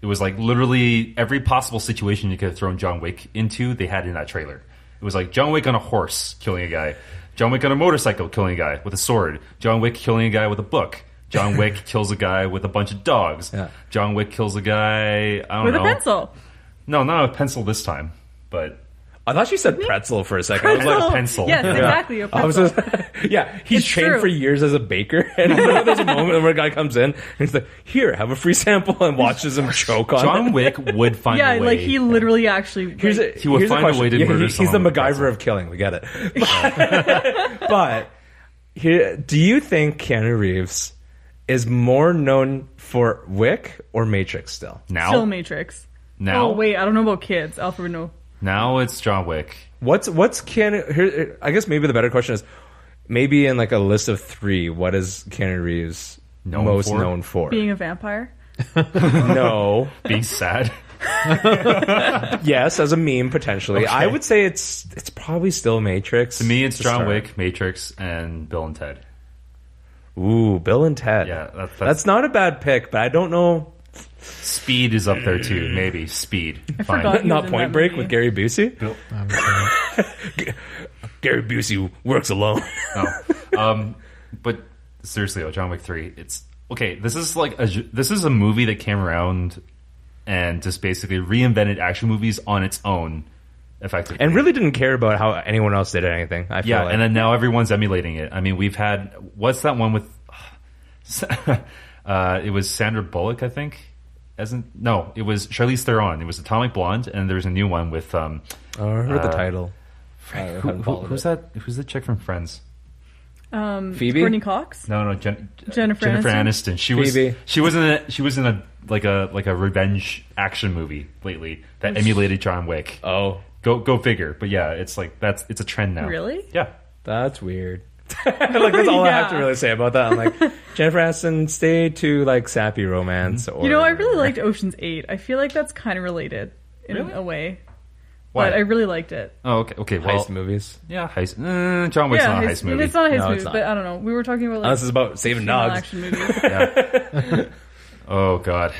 It was like literally every possible situation you could have thrown John Wick into, they had in that trailer. It was like John Wick on a horse killing a guy, John Wick on a motorcycle killing a guy with a sword, John Wick killing a guy with a book, John Wick kills a guy with a bunch of dogs, John Wick kills a guy, I don't With know. a pencil. No, not a pencil this time, but I thought you said pretzel for a second. I was like, a pencil. Yes, exactly. A I was pencil. just, he's It's trained true. for years as a baker, and there's a moment where a guy comes in and he's like, "Here, have a free sample," and watches him choke on John it. Wick would find Yeah, a way. like he literally actually. Here's like, He would here's find a way to Yeah, murder he's the someone with MacGyver pretzel. of killing. We get it. But here, do you think Keanu Reeves is more known for Wick or Matrix still? now. Still Matrix. Now, Oh wait, I don't know about kids. Alfred, no. now it's John Wick. What's Keanu? Here, I guess maybe the better question is, maybe in like a list of 3, what is Keanu Reeves most known for? Being a vampire. No. Being sad. Yes, as a meme potentially. Okay. I would say it's probably still Matrix. To me, it's to John start. Wick, Matrix, and Bill and Ted. Ooh, Bill and Ted. Yeah, that's not a bad pick, but I don't know. Speed is up there too. Maybe Speed. I Fine. forgot. He Not was in Point that Break movie. with Gary Busey. Gary Busey works alone. No. But seriously, John Wick 3. It's okay. This is like this is a movie that came around and just basically reinvented action movies on its own, effectively. And really didn't care about how anyone else did anything. I feel yeah, like. and then now everyone's emulating it. I mean, we've had what's that one with? It was Sandra Bullock, I think. No, it was Charlize Theron. It was Atomic Blonde, and there's a new one with I heard the title. who's that? Who's the chick from Friends? Phoebe? Courtney Cox. No, Jennifer Aniston. She Phoebe. was in a revenge action movie lately that emulated John Wick. Oh, Go figure. But yeah, it's like it's a trend now. Really? Yeah. that's weird. Like that's all I have to Yeah. really say about that. I'm like, Jennifer Aniston, stay to like sappy romance. Or You know, I really liked Ocean's 8. I feel like that's kind of related in Really? a way. Why? But I really liked it. Oh, okay. Well, heist movies. yeah, heist. John Wick's not a heist movie. It's not a heist No, movie, it's not. but I don't know. We were talking about like This is about saving female dogs. action movies. Yeah. Oh God.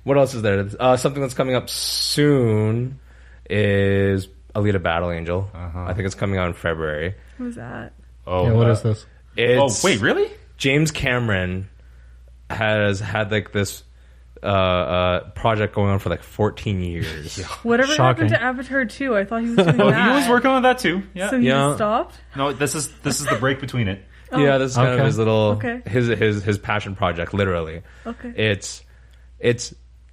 What else is there? Something that's coming up soon is Alita Battle Angel. I think it's coming out in February. What was that? Oh, Yeah, what is this? It's, wait, really? James Cameron has had like this project going on for like 14 years. Whatever Shocking. happened to Avatar 2? I thought he was doing Oh, that. he was working on that too. Yeah. So he Yeah. just stopped? No, this is the break between it. Yeah, this is kind of Okay. his little Okay. his passion project. Literally, Okay. it's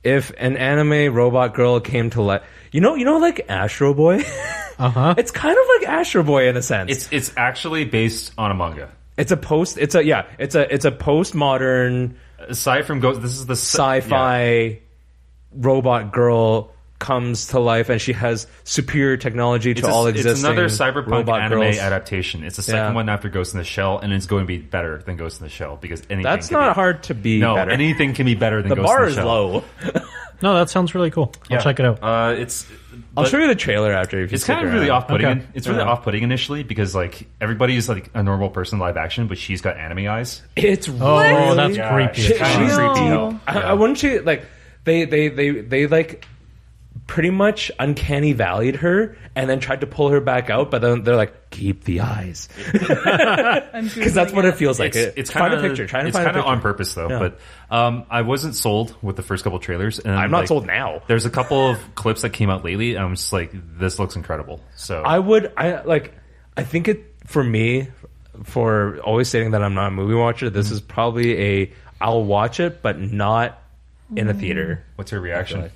if an anime robot girl came to life. You know, like Astro Boy. It's kind of like Astro Boy in a sense. It's actually based on a manga. It's a postmodern Aside from Ghost, this is the sci-fi robot girl comes to life, and she has superior technology to all existing. It's another cyberpunk robot anime girls. adaptation. It's the second Yeah. one after Ghost in the Shell, and it's going to be better than Ghost in the Shell because anything. That's can not be, hard to be No, better. anything can be better than The Ghost bar in the is Shell. low. No, that sounds really cool. I'll check it out. It's. I'll but show you the trailer after. If you It's kind stick of really around. off-putting. Okay. It's really off-putting initially because like everybody's like a normal person live action, but she's got anime eyes. It's Oh, really that's Yeah, creepy. she's kind of She's creepy. No. I wouldn't you like they like pretty much uncanny valleyed her and then tried to pull her back out, but then they're like, keep the eyes, because that's what it feels like. It's find kind a picture. Try to it's find a kind of picture. on purpose though. Yeah. But I wasn't sold with the first couple trailers. And I'm not like, sold now. There's a couple of clips that came out lately, and I'm just like, this looks incredible. So I think it for me, for always stating that I'm not a movie watcher. This is probably I'll watch it, but not in a theater. what's your reaction? like.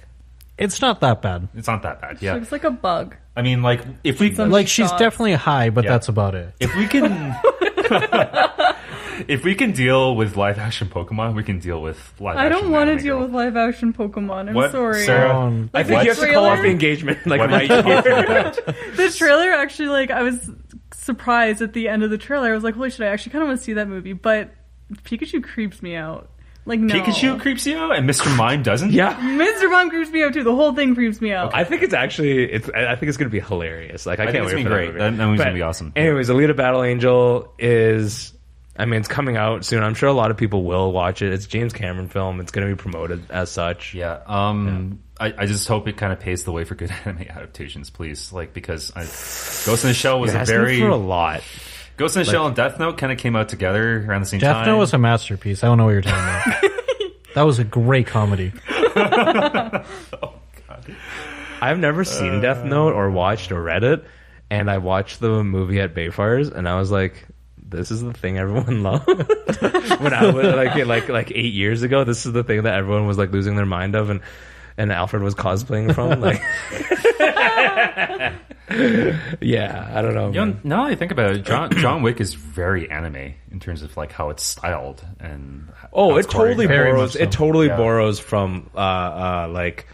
It's not that bad. It's not that bad. She Yeah. looks like a bug. I mean, like if we Some Like she's shots. definitely high, but Yeah. that's about it. if we can if we can deal with live action Pokemon, we can deal with live I action. don't want to anime deal girl. with live action Pokemon. I'm What? sorry. Sarah? I think Like you the have to call off trailer? the engagement like What right did you here. The trailer actually, like, I was surprised at the end of the trailer. I was like, holy shit, I actually kind of want to see that movie, but Pikachu creeps me out. Like, no. Pikachu creeps you out, and Mr. Mime doesn't. Yeah. Mr. Mime creeps me out too. The whole thing creeps me out. I think it's actually I think it's gonna be hilarious. Like I think can't it's wait gonna for be that great. movie. That movie's But gonna be awesome. Anyways, Alita Battle Angel is, I mean, it's coming out soon. I'm sure a lot of people will watch it. It's a James Cameron film. It's gonna be promoted as such. Yeah. I just hope it kind of paves the way for good anime adaptations, please. Like because Ghost in the Shell was You're a asking very for a lot. Ghost in the Shell and Death Note kind of came out together around the same Death time. Note was a masterpiece. I don't know what you're talking about. That was a great comedy. I've never seen Death Note or watched or read it, and I watched the movie at Bayfires, and I was like, "This is the thing everyone loved." When I was like 8 years ago, this is the thing that everyone was like losing their mind of, and Alfred was cosplaying from. Like, yeah, I don't know. You know, Man. now that I think about it, John Wick is very anime in terms of like how it's styled and Oh, how it it's totally choreographed. Very borrows. much so. It totally Yeah. borrows from like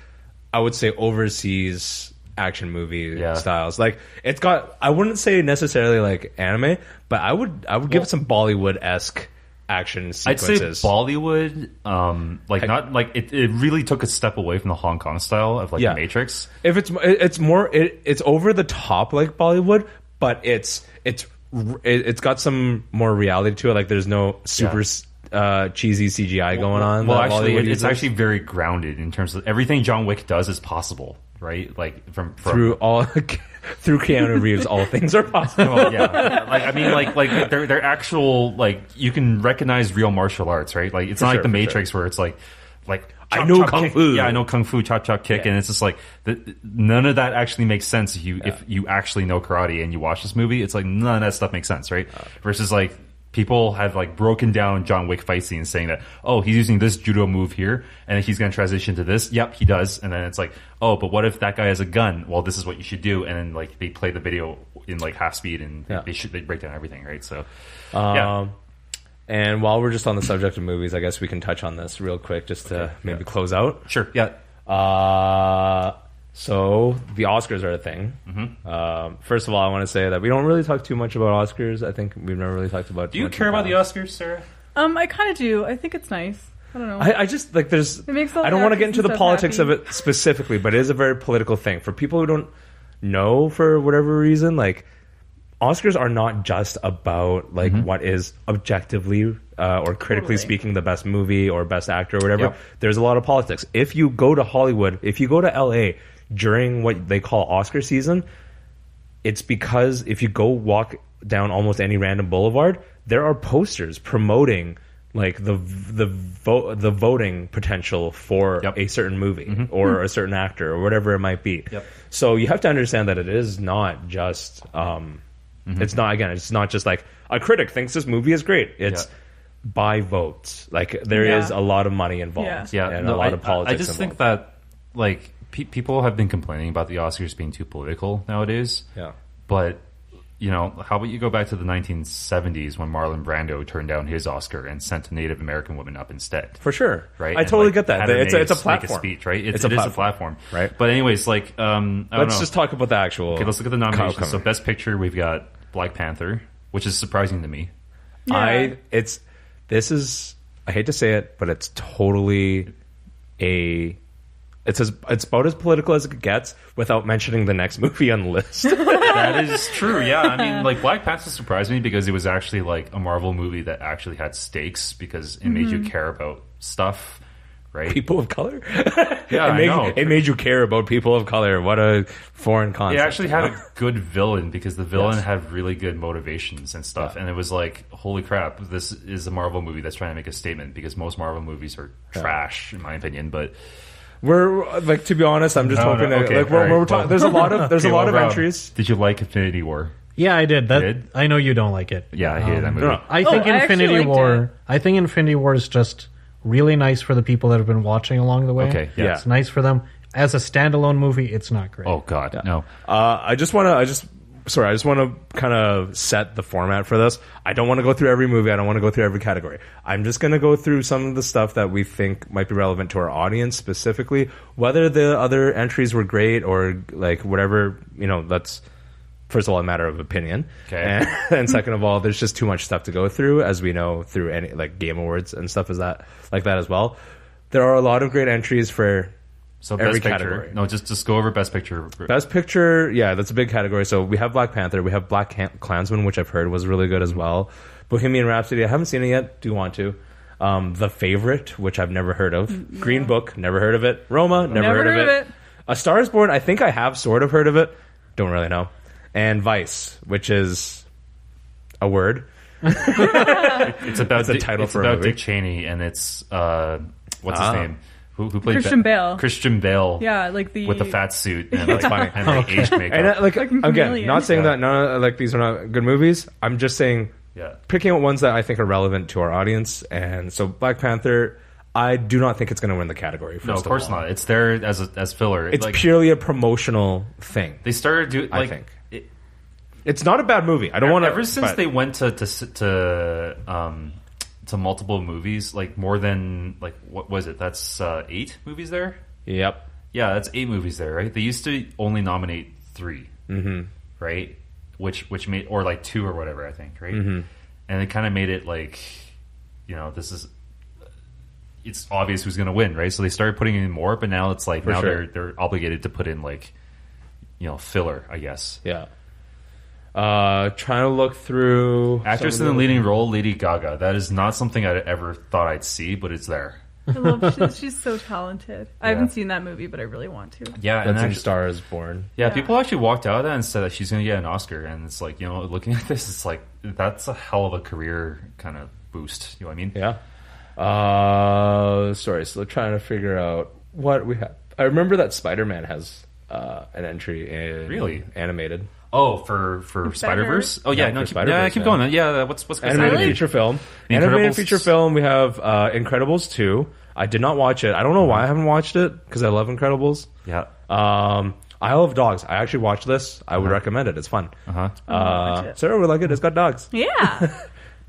I would say overseas action movie Yeah. styles. Like it's got. I wouldn't say necessarily like anime, but I would give it some Bollywood esque action I'd say sequences. Bollywood, like not like it really took a step away from the Hong Kong style of like Yeah. the Matrix. If it's more it's over the top like Bollywood, but it's got some more reality to it. Like there's no super cheesy CGI going on. Well, that actually, Bollywood it's uses. actually very grounded in terms of everything John Wick does is possible, right? Like from through all through Keanu Reeves, all things are possible. Well, yeah, like I mean, like they're actual like you can recognize real martial arts, right? Like it's not sure, like the for Matrix where it's like I chop, know chop, kung kick. fu. Yeah, I know kung fu, chop chop kick, Yeah. and it's just like none of that actually makes sense if you actually know karate and you watch this movie. It's like none of that stuff makes sense, right? Versus like people have like broken down John Wick fight scenes saying that, oh, he's using this judo move here and then he's going to transition to this. Yep, he does. And then it's like, oh, but what if that guy has a gun? Well, this is what you should do. And then like they play the video in like half speed and they break down everything, right? So yeah. And while we're just on the subject of movies, I guess we can touch on this real quick just to maybe close out. Sure. Yeah. So the Oscars are a thing. First of all, I want to say that we don't really talk too much about Oscars. I think we've never really talked about. Do you care about the Oscars, Sarah? I kind of do. I think it's nice. I don't know. I just like there's. It makes all I don't the want to get actors into the and stuff politics happy. of it specifically, but it is a very political thing for people who don't know for whatever reason. Like Oscars are not just about like what is objectively or critically Totally. speaking the best movie or best actor or whatever. Yep. There's a lot of politics. If you go to Hollywood, if you go to LA during what they call Oscar season, it's because if you go walk down almost any random boulevard, there are posters promoting like the voting potential for a certain movie or a certain actor or whatever it might be. Yep. So you have to understand that it is not just it's not just like a critic thinks this movie is great. It's by votes. Like there is a lot of money involved. Yeah. And a lot of politics I just involved. think that like people have been complaining about the Oscars being too political nowadays. Yeah. But you know, how about you go back to the 1970s when Marlon Brando turned down his Oscar and sent a Native American woman up instead? For sure. Right? I And, totally like, get that. had her It's a make platform. a speech, right? It It's is a a platform. Right. But anyways, like, I don't Let's know. just talk about the actual. Okay, let's look at the nominations. outcome. So Best Picture, we've got Black Panther, which is surprising to me. Yeah. I hate to say it, but it's totally it's about as political as it gets without mentioning the next movie on the list. That is true, yeah. I mean, like, Black Panther surprised me because it was actually, like, a Marvel movie that actually had stakes because it made you care about stuff, right? People of color. Yeah, I know. It made you care about people of color. What a foreign It concept. actually had a good villain because the villain Yes. had really good motivations and stuff. And it was like, holy crap, this is a Marvel movie that's trying to make a statement because most Marvel movies are trash, in my opinion. But We're like, to be honest, I'm just No, hoping no, that okay, like we're all right, talking. well. There's a lot of Okay, well, Rob, entries. Did you like Infinity War? Yeah, I did. That Did? I know you don't like it. Yeah, I hated that movie. no. I think I actually Infinity liked War. it. I think Infinity War is just really nice for the people that have been watching along the way. Okay, yeah. It's nice for them. as a standalone movie, it's not great. Oh God, no. I just want to kind of set the format for this. I don't want to go through every movie. I don't want to go through every category. I'm just going to go through some of the stuff that we think might be relevant to our audience specifically. Whether the other entries were great or like whatever, that's first of all a matter of opinion. Okay. And second of all, there's just too much stuff to go through, as we know through any like Game Awards and stuff like that as well. There are a lot of great entries for So every best picture. category. No, just go over best picture. Best picture, yeah, that's a big category. So we have Black Panther, we have Klansman, which I've heard was really good as well. Bohemian Rhapsody, I haven't seen it yet. Do want to. The Favorite, which I've never heard of. Green Book, never heard of it. Roma, never heard of it. A Star is Born, I think I have sort of heard of it. Don't really know. And Vice, which is a word. It's about a title for a about movie. Dick Cheney, and it's what's his name? Who played Christian Bale. Christian Bale. Yeah, like the with the fat suit and That's funny. and like aged makeup. And Fucking again, chameleon. not saying Yeah. that none like these are not good movies. I'm just saying Yeah. picking out ones that I think are relevant to our audience. And so Black Panther, I do not think it's going to win the category. No, of course not. It's there as filler. It's like, purely a promotional thing. they started doing. I Like, think. It's not a bad movie. I don't want to. Ever since they went to multiple movies, like more than like what was it? That's 8 movies there. Yep. Yeah, that's 8 movies there, right? They used to only nominate 3, right? Which made or like 2 or whatever, I think, right? And it kind of made it like, this is. It's obvious who's going to win, right? So they started putting in more, but now it's like they're obligated to put in like, filler, I guess. Yeah. Trying to look through Actress in the leading role, Lady Gaga. That is not something I ever thought I'd see, but it's there. I love she's so talented. I haven't seen that movie, but I really want to. Yeah, and That's in actually, Star is Born. yeah, Yeah. people actually walked out of that and said that she's going to get an Oscar, and it's like, looking at this, it's like that's a hell of a career kind of boost. You know what I mean? Yeah. Sorry, so trying to figure out what we have. I remember that Spider-Man has an entry in Really? animated. Oh, for Spider-Verse? Oh yeah, Yeah, no, for keep Spider-Verse, keep yeah. going. Then. Yeah, what's Animated Really? feature film. The Animated Incredibles- feature film. We have Incredibles 2. I did not watch it. I don't know why I haven't watched it because I love Incredibles. Yeah. Isle of Dogs. I actually watched this. I would recommend it. It's fun. watch it. Sarah would like it. It's got dogs. Yeah.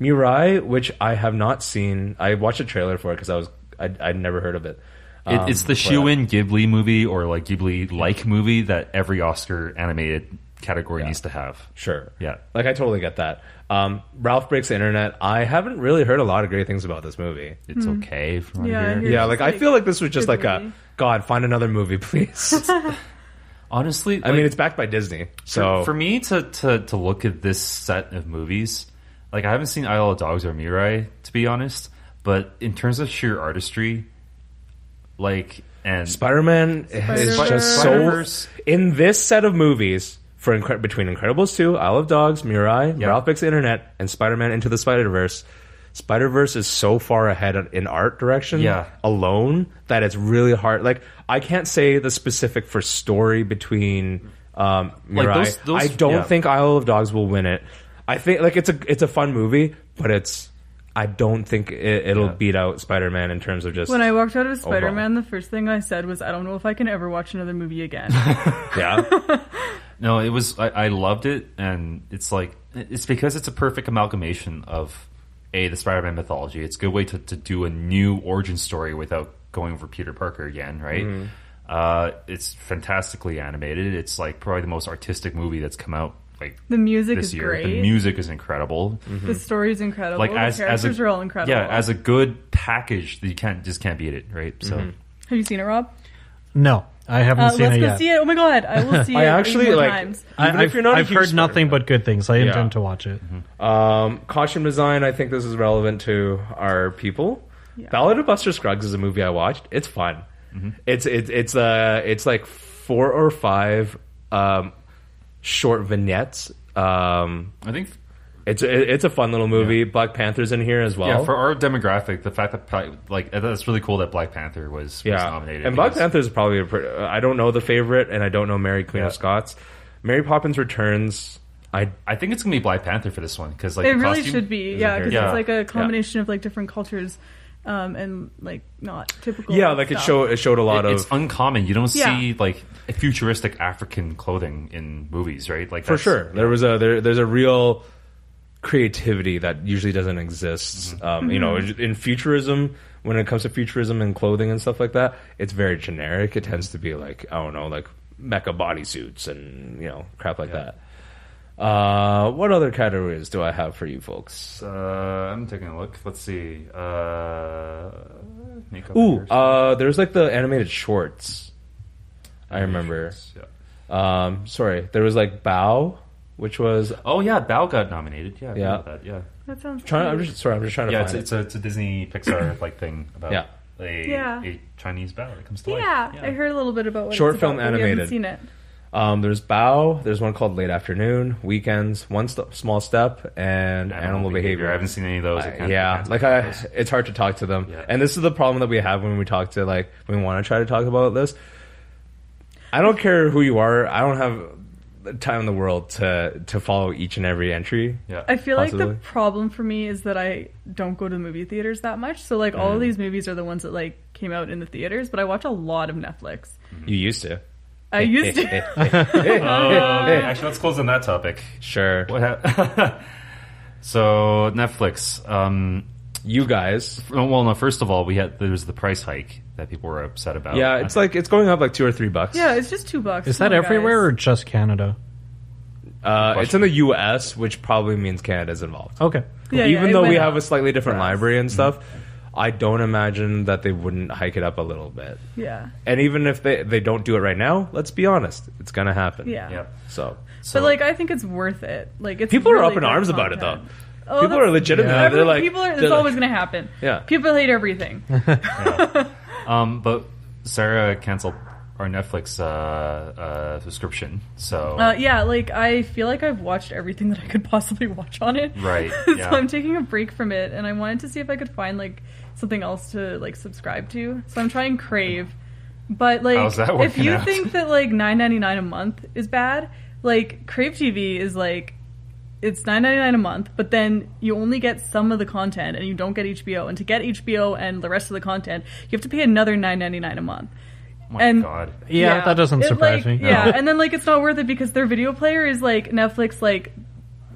Mirai, which I have not seen. I watched a trailer for it because I'd never heard of it. It's the shoe-in Ghibli movie or like Ghibli-like movie that every Oscar animated category needs to have. Sure. Yeah. Like, I totally get that. Ralph Breaks the Internet. I haven't really heard a lot of great things about this movie. It's okay from what I Yeah, I hear. hear- Yeah, It's like, I like feel like this was just good like movie. God, find another movie, please. Honestly, I mean, it's backed by Disney. So, for me to look at this set of movies, like I haven't seen Isle of Dogs or Mirai, to be honest. But in terms of sheer artistry, like and Spider-Man is Spider-Verse. just so... Spider-Verse. In this set of movies, for between Incredibles 2, Isle of Dogs, Mirai, Yeah. Ralph Breaks the Internet, and Spider-Man Into the Spider-Verse, Spider-Verse is so far ahead in art direction alone that it's really hard. Like, I can't say the specific for story between Mirai. those- I don't think Isle of Dogs will win it. I think like it's a fun movie, but I don't think it'll beat out Spider-Man in terms of just When I walked out of Spider-Man, the first thing I said was, I don't know if I can ever watch another movie again. yeah. no, it was I loved it, and it's like it's because it's a perfect amalgamation of the Spider-Man mythology. It's a good way to do a new origin story without going over Peter Parker again, right? It's fantastically animated. It's like probably the most artistic movie that's come out like The music this is year. great. The music is incredible. The story's incredible. Like the as characters a are all incredible. yeah, as a good package, you can't beat it, right? So Have you seen it, Rob? No, I haven't seen Let's it go yet. see it. Oh my god, I will see it. I actually, 8 more like- times. Even if you're not a I've huge heard nothing Spider-Man. but good things. I intend to watch it. Costume design, I think this is relevant to our people. Yeah. Ballad of Buster Scruggs is a movie I watched. It's fun. It's like 4 or 5 short vignettes. I think It's a fun little movie. Black Panther's in here as well. yeah, for our demographic, the fact that like that's really cool that Black Panther was nominated. And Black because- Panther's probably I don't know the favorite, and I don't know Mary Queen of Scots. Mary Poppins Returns. I think it's gonna be Black Panther for this one because like It the really costume- should be, yeah, because Yeah. it's like a combination of like different cultures and like not typical. Yeah, like stuff. it showed a lot It's of uncommon. You don't Yeah. see like futuristic African clothing in movies, right? Like for sure. There's a real creativity that usually doesn't exist. You know, in futurism, when it comes to futurism and clothing and stuff like that, it's very generic. It tends to be like, I don't know, like mecha bodysuits and, you know, crap like that. What other categories do I have for you folks? I'm taking a look. Let's see. Makeup. Ooh, there's like the animated shorts. I remember. Yeah. Sorry, there was like Bao, which was Oh yeah, Bao got nominated. Yeah. I Yeah. remember that. Yeah. That sounds. I'm cute. just trying to Yeah, find it's a Disney Pixar like thing about Yeah. a Chinese Bao that comes to life. Yeah, I heard a little bit about what Short it's film about, but we haven't animated. seen it. There's Bao. There's one called Late Afternoon, Weekends, Small Step, and Animal Behavior. I haven't seen any of those. It's hard to talk to them, Yeah. and this is the problem that we have when we talk to when we want to try to talk about this. I don't care who you are. I don't have the time in the world to follow each and every entry. Yeah. I feel like Possibly. the problem for me is that I don't go to the movie theaters that much. So like all of these movies are the ones that like came out in the theaters, but I watch a lot of Netflix. You used to. I used to. Actually, let's close on that topic. Sure. What So Netflix. You guys. Well, no. First of all, there was the price hike that people were upset about. Yeah, it's going up like $2 or $3. Yeah, it's just $2. Is that Come on, everywhere guys. or just Canada? It's in the U.S., which probably means Canada's involved. Okay. Yeah, Even it though we went have up. a slightly different For us. library and stuff, I don't imagine that they wouldn't hike it up a little bit. Yeah. And even if they don't do it right now, let's be honest, it's gonna happen. Yeah. Yeah. So But like I think it's worth it. Like it's people are really up in good arms about it, though. content. Oh, people are that's- legitimate. Yeah. They're like, it's they're always like- going to happen. Yeah. People hate everything. But Sarah canceled our Netflix subscription. So Yeah, like I feel like I've watched everything that I could possibly watch on it. Right, so yeah. I'm taking a break from it, and I wanted to see if I could find like something else to like subscribe to. So I'm trying Crave, but like How's that if working you out? think that like $9.99 a month is bad, like Crave TV is like it's $9.99 a month, but then you only get some of the content and you don't get HBO. And to get HBO and the rest of the content, you have to pay another $9.99 a month. oh my and- God. Yeah, that doesn't It, surprise like, me. Yeah, and then like it's not worth it because their video player is like Netflix like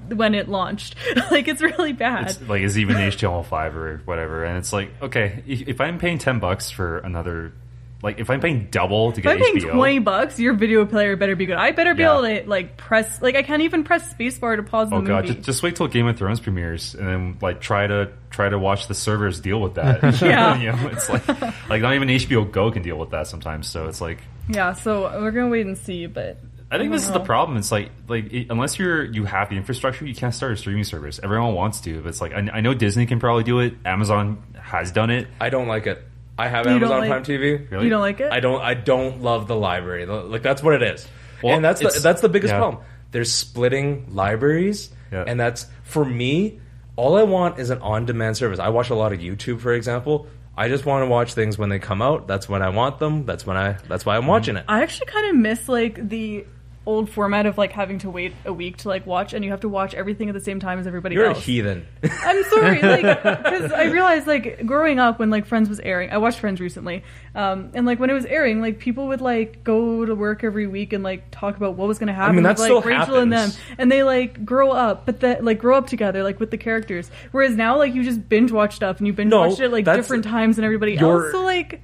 when it launched. Like it's really bad. It's like it's even HTML5 or whatever, and it's like, okay, if I'm paying $10 for another, like if I'm paying double to if get I'm paying HBO, $20, your video player better be good. I better be Yeah. able to like press like I can't even press spacebar to pause the oh god, movie. just wait till Game of Thrones premieres, and then like try to watch the servers deal with that. Yeah. You know, it's like not even HBO Go can deal with that sometimes. So it's like, Yeah, so we're gonna wait and see, but I think this is the know. problem. It's like unless you have the infrastructure, you can't start a streaming service. Everyone wants to, but it's like I know Disney can probably do it. Amazon has done it. I don't like it. I have You don't Amazon like- Prime TV. Really? you don't like it? I don't love the library. Like that's what it is. Well, and that's it's- the biggest yeah. problem. They're splitting libraries, Yeah. and that's for me. All I want is an on-demand service. I watch a lot of YouTube, for example. I just want to watch things when they come out. That's when I want them. That's why I'm watching it. I actually kind of miss like the old format of like having to wait a week to like watch, and you have to watch everything at the same time as everybody You're a else. heathen. I'm sorry, like, because I realized, like, growing up when, like, Friends was airing, I watched Friends recently, and, like, when it was airing, like, people would, like, go to work every week and, like, talk about what was going to happen mean, that with, like, still Rachel and them, happens. and they, like, grow up, but that, like, grow up together, like, with the characters, whereas now, like, you just binge watch stuff, and you binge watch it at, like, that's- different times than everybody you're- else, so, like,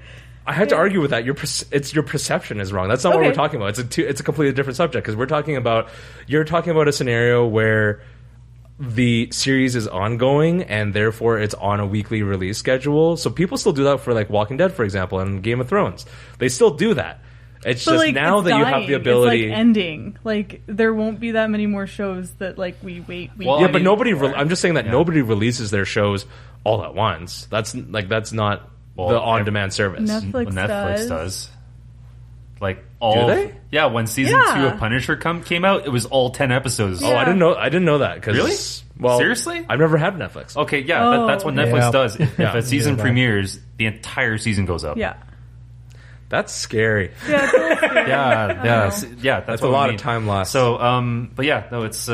I had to argue with that. Your perception is wrong. That's not what Okay. we're talking about. It's a completely different subject because you're talking about a scenario where the series is ongoing and therefore it's on a weekly release schedule. So people still do that for like Walking Dead, for example, and Game of Thrones. They still do that. It's but, just like, now it's that you dying. have the ability. It's, like, ending. Like, there won't be that many more shows that, like, we wait. Well, yeah, I but mean- nobody. I'm just saying that nobody releases their shows all at once. That's not Well, the on-demand service. Netflix does. Like all, Do they? Yeah, when season Yeah. 2 of Punisher came out, it was all 10 episodes. Oh, I didn't know that. 'Cause, Really? Well, Seriously? I've never had Netflix. Okay, yeah, Oh. that's what Netflix Yeah. does. If Yeah. a season Yeah. premieres, the entire season goes up. Yeah. That's scary. Yeah, it's a little scary. yeah, I don't know. yeah. That's That's what a we lot mean. of time lost. So, but yeah, no, it's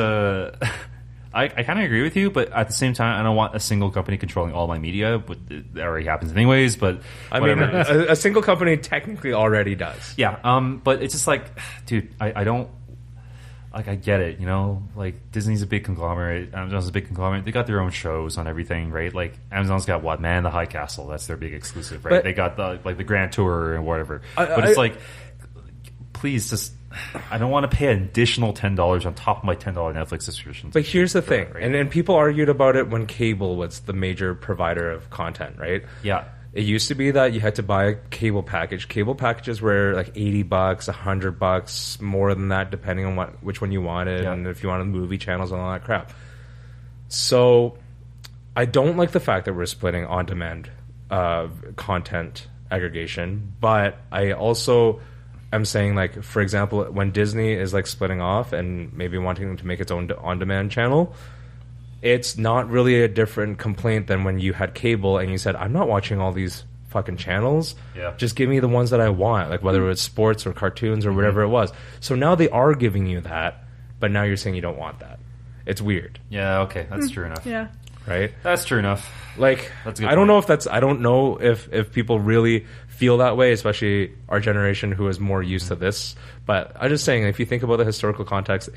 I kind of agree with you, but at the same time, I don't want a single company controlling all my media. But it already happens anyways. But I mean, a single company technically already does. Yeah. But it's just like, dude, I don't. Like, I get it, you know? Like, Disney's a big conglomerate. Amazon's a big conglomerate. They got their own shows on everything, right? Like, Amazon's got what? Man in the High Castle. That's their big exclusive, right? But, they got the Grand Tour and whatever. But it's like, please, just... I don't want to pay an additional $10 on top of my $10 Netflix subscription. But here's the thing. Right? And people argued about it when cable was the major provider of content, right? Yeah. It used to be that you had to buy a cable package. Cable packages were like $80, $100, more than that, depending on which one you wanted, and if you wanted movie channels and all that crap. So, I don't like the fact that we're splitting on-demand content aggregation, but I also am saying, like, for example, when Disney is like splitting off and maybe wanting to make its own on-demand channel, it's not really a different complaint than when you had cable and you said, I'm not watching all these fucking channels. Yeah. Just give me the ones that I want, like whether it's sports or cartoons or whatever it was. So now they are giving you that, but now you're saying you don't want that. It's weird. Yeah, okay. That's true enough. Yeah. Right? That's true enough. Like, That's a good I don't point. know if that's, I don't know if people really feel that way, especially our generation who is more used to this. But I'm just saying, if you think about the historical context,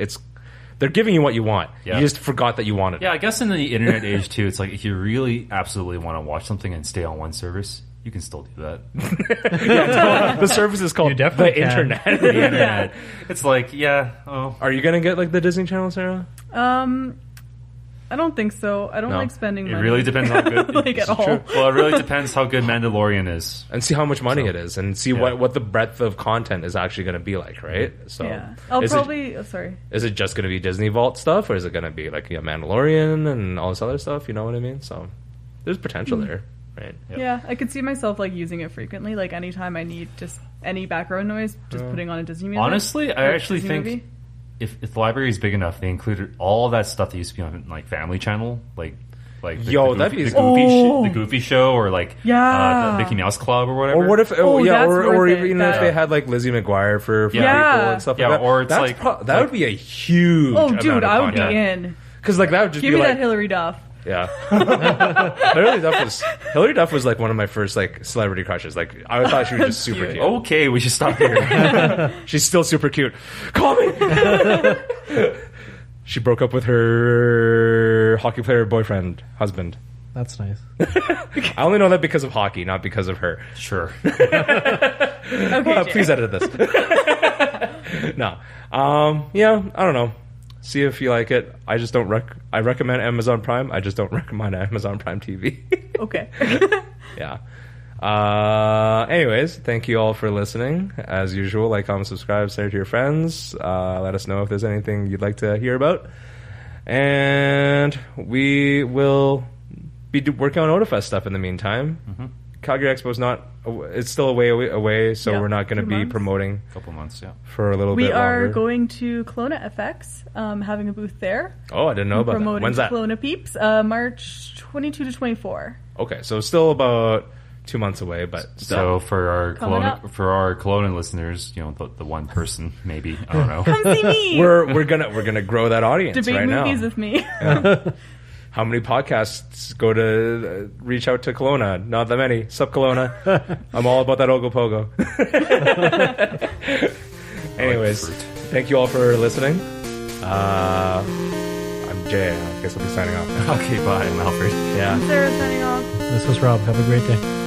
they're giving you what you want. Yeah. You just forgot that you wanted it. Yeah, I guess in the internet age too, it's like if you really absolutely want to watch something and stay on one service, you can still do that. The service is called You definitely the can. internet. The internet. It's like, Are you going to get like the Disney Channel, Sarah? I don't think so. I don't No. like spending it money. really depends how good. Like, at all. Well, it really depends how good Mandalorian is. And see how much money it is, and see what the breadth of content is actually going to be like, right? So, Yeah. I'll is probably... sorry. Is it just going to be Disney Vault stuff, or is it going to be like Mandalorian and all this other stuff? You know what I mean? So, there's potential there, right? Yeah, I could see myself like using it frequently. Like anytime I need just any background noise, just putting on a Disney music. Honestly, I or actually Disney think movie. if the library is big enough, they included all that stuff that used to be on like Family Channel, like Yo, the that'd goofy, be- the Goofy Show, or like Yeah. the Mickey Mouse Club or whatever. Or what if? that's or worth it. even if That- they had like Lizzie McGuire for Yeah. people and stuff Yeah, like that. or it's That's like- that would be a huge. Oh, dude, I would be content. in. Because like that would just Give be me like that Hillary Duff. yeah. Hillary Duff was like one of my first like celebrity crushes. Like I thought she was just super cute. Okay, we should stop here. She's still super cute. Call me. She broke up with her hockey player boyfriend, husband. That's nice. I only know that because of hockey, not because of her. Sure. Okay, Please edit this. No. Yeah, I don't know. See if you like it. I just don't I recommend Amazon Prime. I just don't recommend Amazon Prime TV. Okay. Yeah. Anyways, thank you all for listening. As usual, like, comment, subscribe, send it to your friends. Let us know if there's anything you'd like to hear about. And we will be working on Otafest stuff in the meantime. Mm-hmm. Calgary Expo's not... It's still a way away, so Yeah, we're not going to 2 be months. promoting Couple months, yeah. for a little We bit longer. are going to Kelowna FX, having a booth there. Oh, I didn't know about that. Promoting When's that? Kelowna Peeps, March 22 to 24. Okay, so still about 2 months away, but So still. for Coming up. our Kelowna listeners, you know, the one person maybe, I don't know. Come see me. We're gonna grow that audience Debate right movies now. with me. How many podcasts go to reach out to Kelowna? Not that many. Sup, Kelowna. I'm all about that Ogopogo. Anyways, fruit. thank you all for listening. I'm Jay. I guess I'll be signing off. Okay, bye. I'm Alfred. Yeah. Sarah signing off. This is Rob. Have a great day.